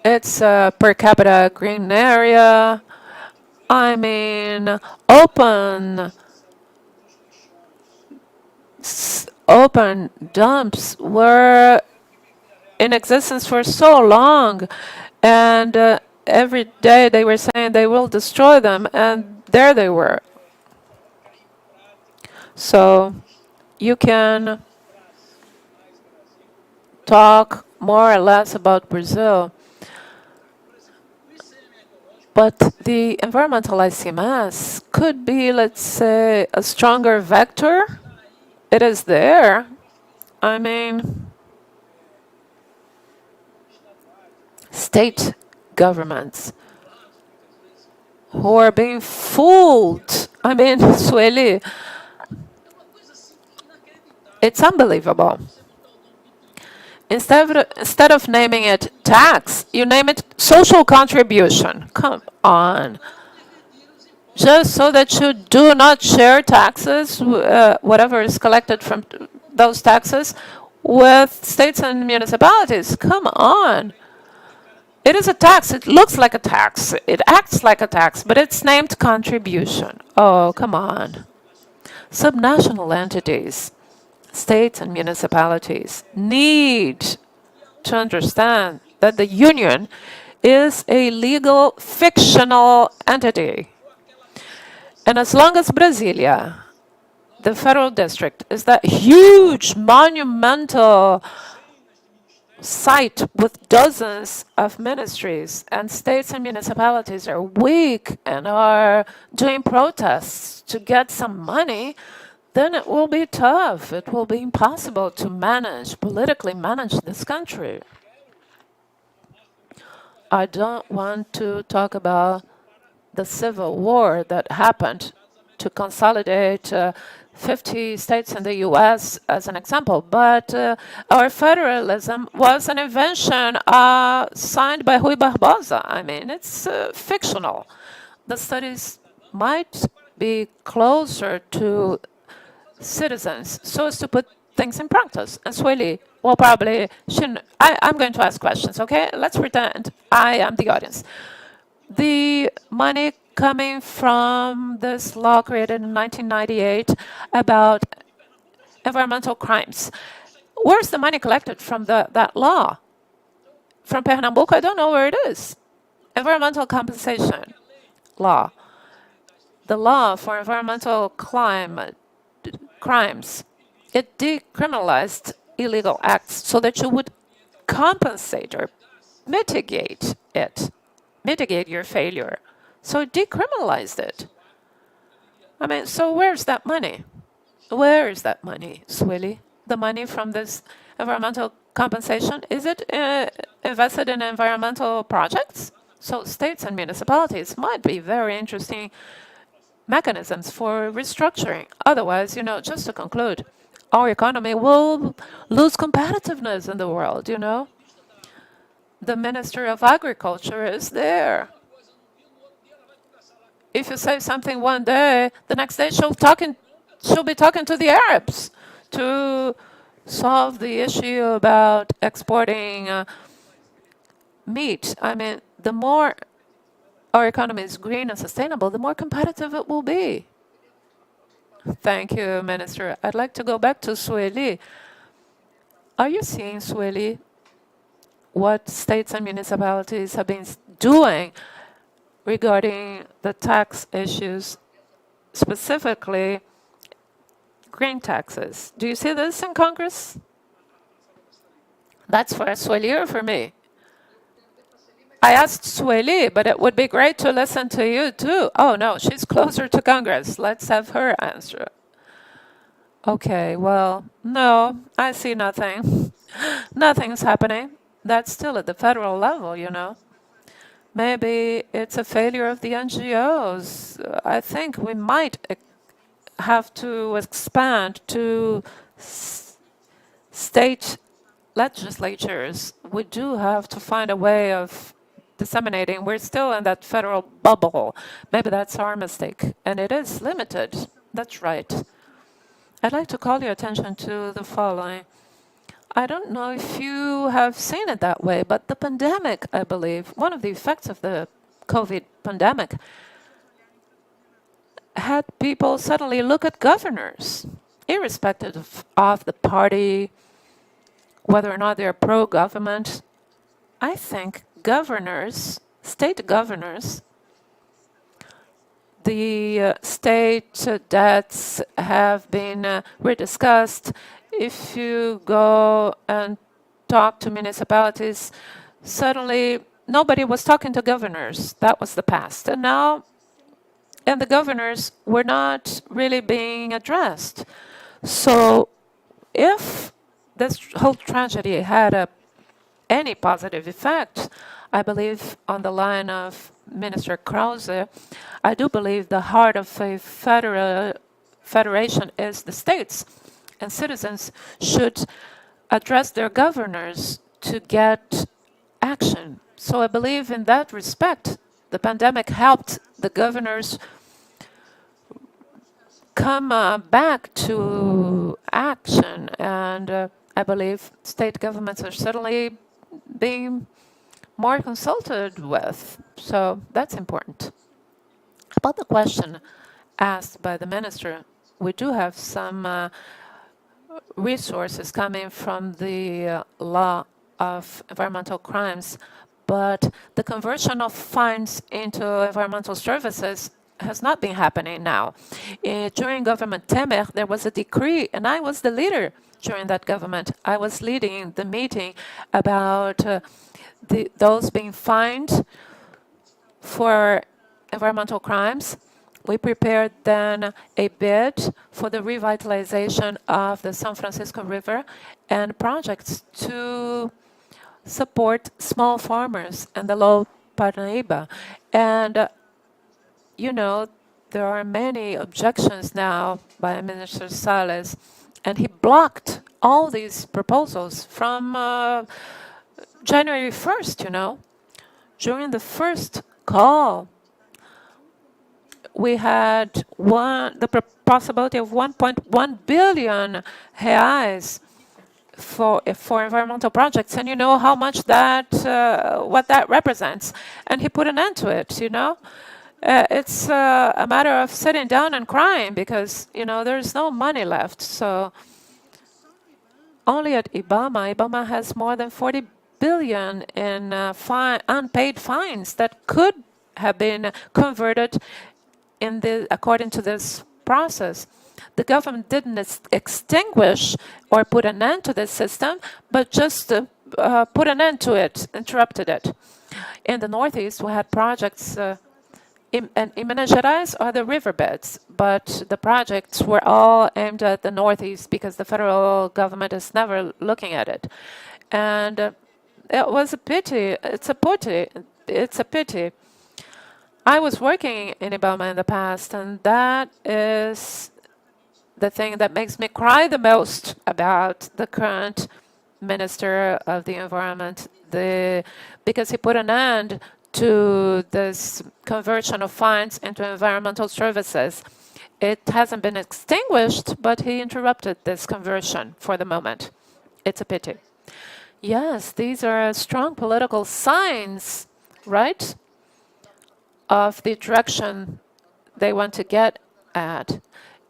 It's per capita green area. I mean, open dumps were in existence for so long, and every day they were saying they will destroy them, and there they were. So you can talk more or less about Brazil, but the environmental ICMS could be, let's say, a stronger vector. It is there. I mean, state governments who are being fooled. I mean, Sueli, it's unbelievable. Instead of naming it tax, you name it social contribution. Come on. Just so that you do not share taxes, whatever is collected from those taxes, with states and municipalities. Come on. It is a tax. It looks like a tax. It acts like a tax, but it's named contribution. Oh, come on. Subnational entities, states and municipalities, need to understand that the union is a legal fictional entity. And as long as Brasilia, the federal district, is that huge, monumental site with dozens of ministries, and states and municipalities are weak and are doing protests to get some money, then it will be tough. It will be impossible to politically manage this country. I don't want to talk about the civil war that happened to consolidate 50 states in the US as an example, but our federalism was an invention signed by Rui Barbosa. I mean, it's fictional. The studies might be closer to citizens so as to put things in practice. And Swilly will probably shouldn't. I'm going to ask questions, okay? Let's pretend I am the audience. The money coming from this law created in 1998 about environmental crimes. Where's the money collected from that law? From Pernambuco, I don't know where it is. Environmental compensation law. The law for environmental crimes, it decriminalized illegal acts so that you would compensate or mitigate it, mitigate your failure. So it decriminalized it. I mean, so where's that money? Where is that money, Swilly? The money from this environmental compensation? Is it invested in environmental projects? So states and municipalities might be very interesting mechanisms for restructuring. Otherwise, just to conclude, our economy will lose competitiveness in the world, The Minister of Agriculture is there. If you say something one day, the next day she'll be talking to the Arabs to solve the issue about exporting meat. I mean, the more our economy is green and sustainable, the more competitive it will be. Thank you, Minister. I'd like to go back to Sueli. Are you seeing, Sueli, what states and municipalities have been doing regarding the tax issues, specifically green taxes? Do you see this in Congress? That's for Sueli or for me? I asked Sueli, but it would be great to listen to you too. Oh no, she's closer to Congress. Let's have her answer. Okay, well, no, I see nothing. Nothing's happening. That's still at the federal level, Maybe it's a failure of the NGOs. I think we might have to expand to state legislatures. We do have to find a way of disseminating. We're still in that federal bubble. Maybe that's our mistake. And it is limited. That's right. I'd like to call your attention to the following. I don't know if you have seen it that way, but the pandemic, I believe, one of the effects of the COVID pandemic had people suddenly look at governors, irrespective of the party, whether or not they're pro-government. I think governors, state governors, the state debts have been rediscussed. If you go and talk to municipalities, suddenly nobody was talking to governors. That was the past. And now, the governors were not really being addressed. So if this whole tragedy had any positive effect, I believe on the line of Minister Krause, I do believe the heart of a federation is the states, and citizens should address their governors to get action. So I believe in that respect, the pandemic helped the governors come back to action, and I believe state governments are certainly being more consulted with. So that's important. About the question asked by the minister, we do have some resources coming from the law of environmental crimes, but the conversion of fines into environmental services has not been happening now. During government Temer, there was a decree, and I was the leader during that government. I was leading the meeting about those being fined for environmental crimes. We prepared then a bid for the revitalization of the São Francisco River and projects to support small farmers in the Low Parnaíba. And, there are many objections now by Minister Salles, and he blocked all these proposals from January 1st, During the first call, we had the possibility of 1.1 billion reais for environmental projects, and you know how much that what that represents. And he put an end to it. It's a matter of sitting down and crying because there's no money left. So only at IBAMA has more than 40 billion in unpaid fines that could have been converted according to this process. The government didn't extinguish or put an end to this system, but just put an end to it, interrupted it. In the Northeast, we had projects in Minas Gerais are the riverbeds, but the projects were all aimed at the Northeast because the federal government is never looking at it. And it was a pity. It's a pity. It's a pity. I was working in IBAMA in the past, and that is the thing that makes me cry the most about the current Minister of the Environment, because he put an end to this conversion of fines into environmental services. It hasn't been extinguished, but he interrupted this conversion for the moment. It's a pity. Yes, these are strong political signs, right, of the direction they want to get at.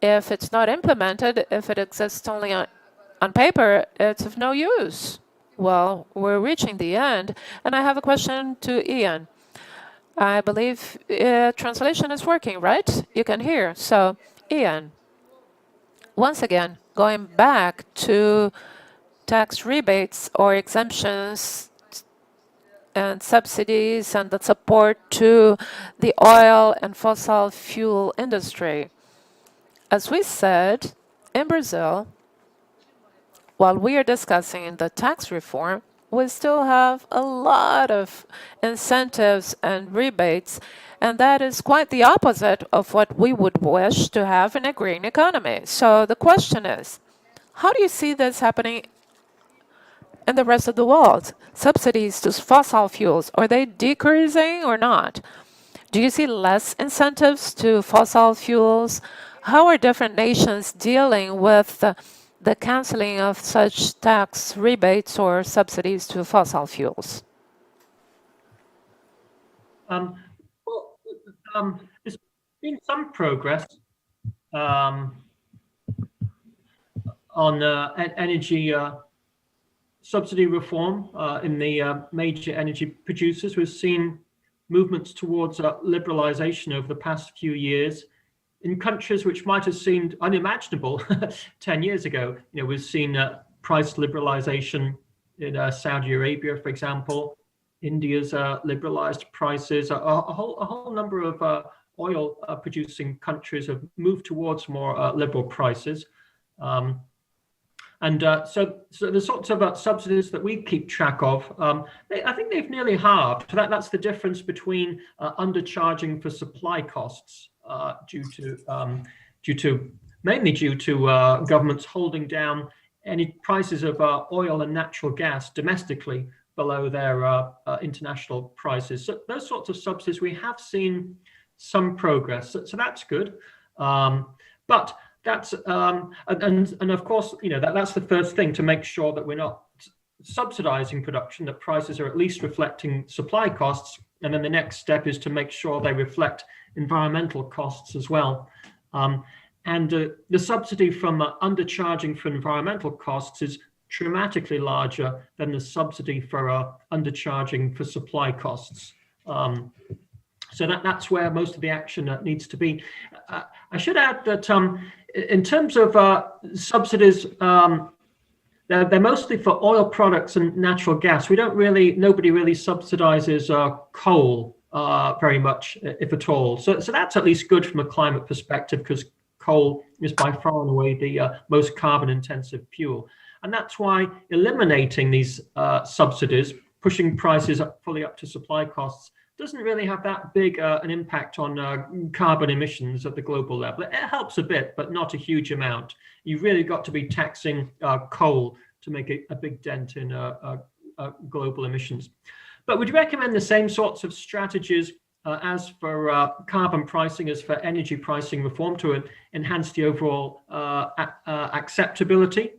If it's not implemented, if it exists only on paper, it's of no use. Well, we're reaching the end, and I have a question to Ian. I believe translation is working, right? You can hear. So, Ian, once again, going back to tax rebates or exemptions and subsidies and the support to the oil and fossil fuel industry. As we said, in Brazil, while we are discussing the tax reform, we still have a lot of incentives and rebates, and that is quite the opposite of what we would wish to have in a green economy. So the question is, how do you see this happening in the rest of the world? Subsidies to fossil fuels, are they decreasing or not? Do you see less incentives to fossil fuels? How are different nations dealing with the canceling of such tax rebates or subsidies to fossil fuels? There's been some progress on energy subsidy reform in the major energy producers. We've seen movements towards liberalization over the past few years in countries which might have seemed unimaginable 10 years ago. We've seen price liberalization in Saudi Arabia, for example. India's liberalized prices. A whole number of oil producing countries have moved towards more liberal prices. So the sorts of subsidies that we keep track of, I think they've nearly halved. That's the difference between undercharging for supply costs mainly due to governments holding down any prices of oil and natural gas domestically below their international prices. So those sorts of subsidies, we have seen some progress. So that's good. But that's and of course, that's the first thing, to make sure that we're not subsidizing production, that prices are at least reflecting supply costs. And then the next step is to make sure they reflect environmental costs as well. And the subsidy from undercharging for environmental costs is dramatically larger than the subsidy for undercharging for supply costs. So that's where most of the action needs to be. I should add that in terms of subsidies, they're mostly for oil products and natural gas. Nobody really subsidizes coal very much, if at all. So that's at least good from a climate perspective, because coal is by far and away the most carbon intensive fuel. And that's why eliminating these subsidies, pushing prices fully up to supply costs, doesn't really have that big an impact on carbon emissions at the global level. It helps a bit, but not a huge amount. You've really got to be taxing coal to make a big dent in global emissions. But would you recommend the same sorts of strategies as for carbon pricing, as for energy pricing reform to enhance the overall acceptability,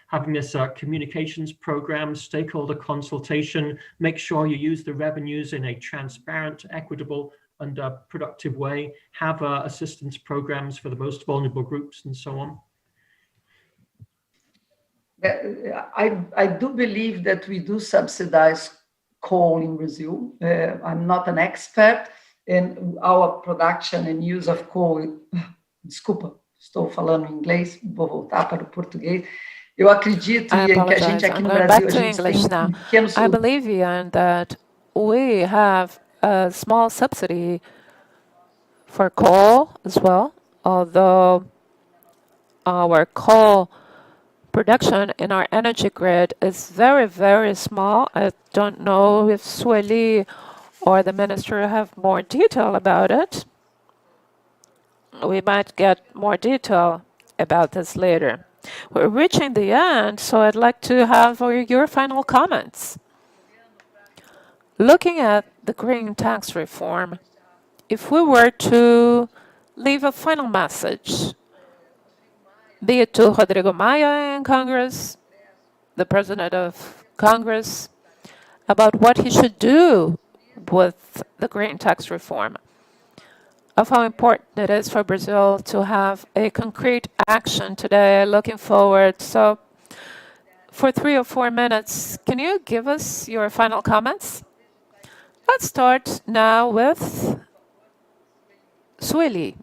having this communications program, stakeholder consultation, make sure you use the revenues in a transparent, equitable, and productive way, have assistance programs for the most vulnerable groups, and so on. I do believe that we do subsidize coal in Brazil. I'm not an expert in our production and use of coal. Desculpa, estou falando em inglês, vou voltar para o português. Eu acredito que a gente aqui no Brasil, a gente tem pequeno... I believe, Ian, that we have a small subsidy for coal as well, although our coal production in our energy grid is very, very small. I don't know if Sueli or the minister have more detail about it. We might get more detail about this later. We're reaching the end, so I'd like to have your final comments. Looking at the green tax reform, if we were to leave a final message, be it to Rodrigo Maia in Congress, the President of Congress, about what he should do with the green tax reform, of how important it is for Brazil to have a concrete action today, looking forward. So for 3 or 4 minutes, can you give us your final comments? Let's start now with Sueli.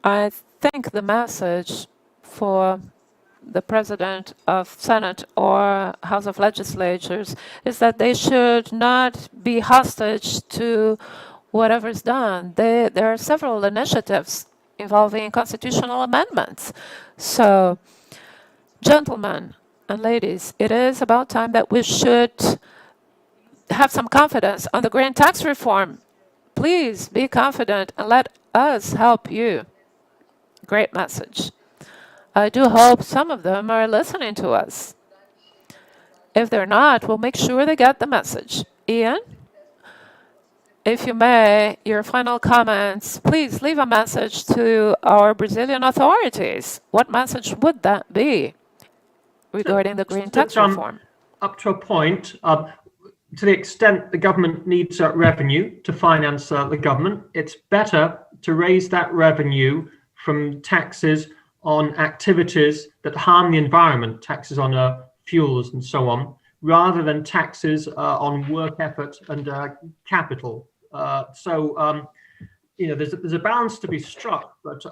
I think the message for the President of Senate or House of Legislatures is that they should not be hostage to whatever's done. There are several initiatives involving constitutional amendments. So, gentlemen and ladies, it is about time that we should have some confidence on the green tax reform. Please be confident and let us help you. Great message. I do hope some of them are listening to us. If they're not, we'll make sure they get the message. Ian? If you may, your final comments, please leave a message to our Brazilian authorities. What message would that be regarding the green tax reform? Up to a point, to the extent the government needs revenue to finance the government, it's better to raise that revenue from taxes on activities that harm the environment, taxes on fuels and so on, rather than taxes on work effort and capital. There's a balance to be struck, but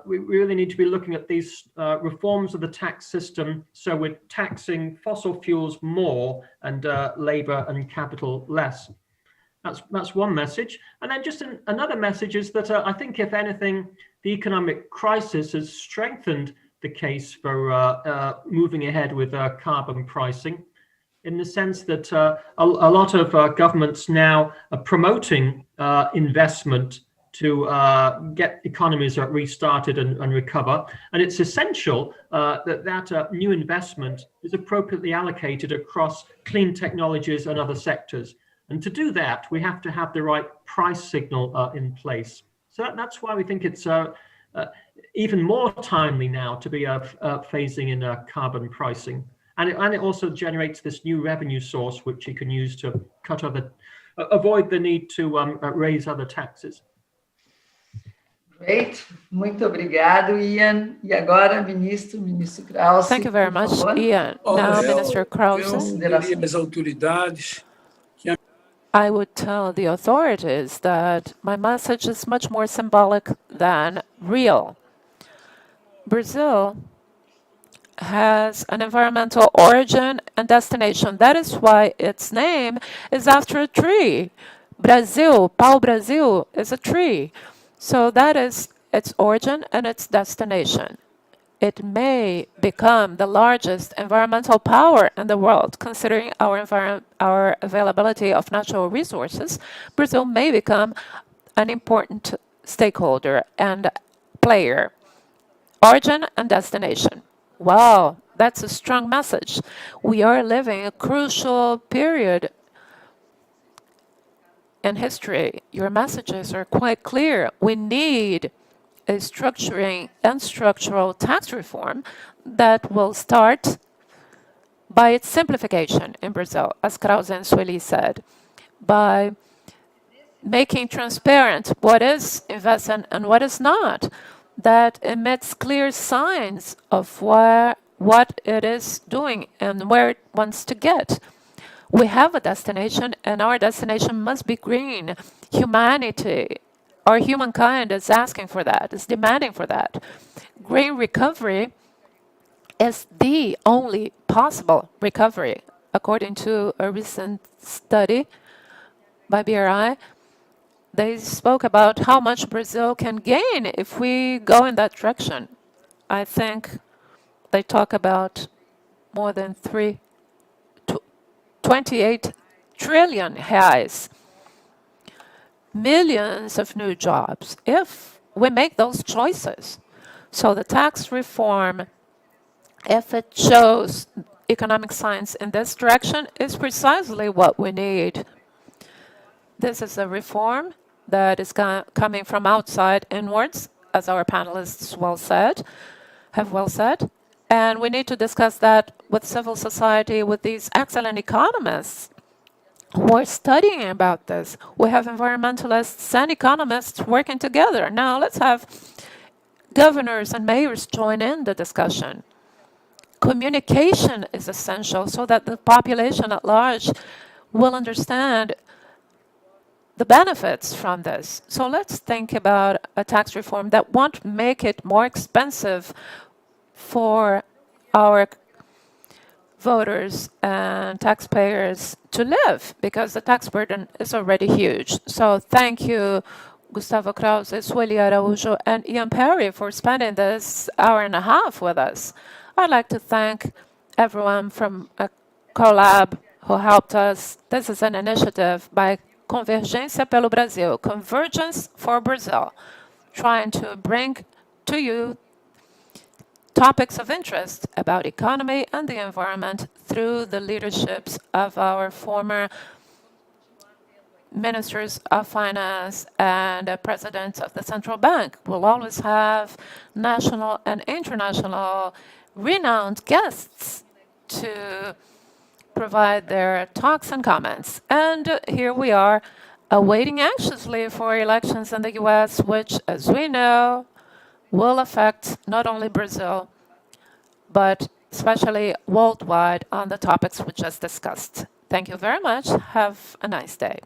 we really need to be looking at these reforms of the tax system, so we're taxing fossil fuels more and labor and capital less. That's one message. And then just another message is that I think, if anything, the economic crisis has strengthened the case for moving ahead with carbon pricing, in the sense that a lot of governments now are promoting investment to get economies restarted and recover. And it's essential that new investment is appropriately allocated across clean technologies and other sectors. And to do that, we have to have the right price signal in place. So that's why we think it's even more timely now to be phasing in carbon pricing. And it also generates this new revenue source, which you can use to avoid the need to raise other taxes. Great. Muito obrigado, Ian. E agora, Ministro Krause. Thank you very much, Ian. Now, Minister Krause. I would tell the authorities that my message is much more symbolic than real. Brazil has an environmental origin and destination. That is why its name is after a tree. Brasil, pau-brasil, is a tree. So that is its origin and its destination. It may become the largest environmental power in the world, considering our availability of natural resources. Brazil may become an important stakeholder and player. Origin and destination. Wow, that's a strong message. We are living a crucial period in history, your messages are quite clear. We need a structuring and structural tax reform that will start by its simplification in Brazil, as Krause and Sueli said, by making transparent what is investment and what is not, that emits clear signs of what it is doing and where it wants to get. We have a destination, and our destination must be green. Humanity, or humankind, is asking for that, is demanding for that. Green recovery is the only possible recovery, according to a recent study by BRI. They spoke about how much Brazil can gain if we go in that direction. I think they talk about more than 28 trillion reais, millions of new jobs, if we make those choices. So the tax reform, if it shows economic signs in this direction, is precisely what we need. This is a reform that is coming from outside inwards, as our panelists have well said. And we need to discuss that with civil society, with these excellent economists who are studying about this. We have environmentalists and economists working together. Now let's have governors and mayors join in the discussion. Communication is essential so that the population at large will understand the benefits from this. So let's think about a tax reform that won't make it more expensive for our voters and taxpayers to live, because the tax burden is already huge. So thank you, Gustavo Krause, Sueli Araújo, and Ian Parry for spending this hour and a half with us. I'd like to thank everyone from a collab who helped us. This is an initiative by Convergência pelo Brasil, Convergence for Brazil, trying to bring to you topics of interest about economy and the environment through the leaderships of our former ministers of finance and presidents of the central bank. We'll always have national and international renowned guests to provide their talks and comments. And here we are, awaiting anxiously for elections in the US, which, as we know, will affect not only Brazil, but especially worldwide on the topics we just discussed. Thank you very much. Have a nice day.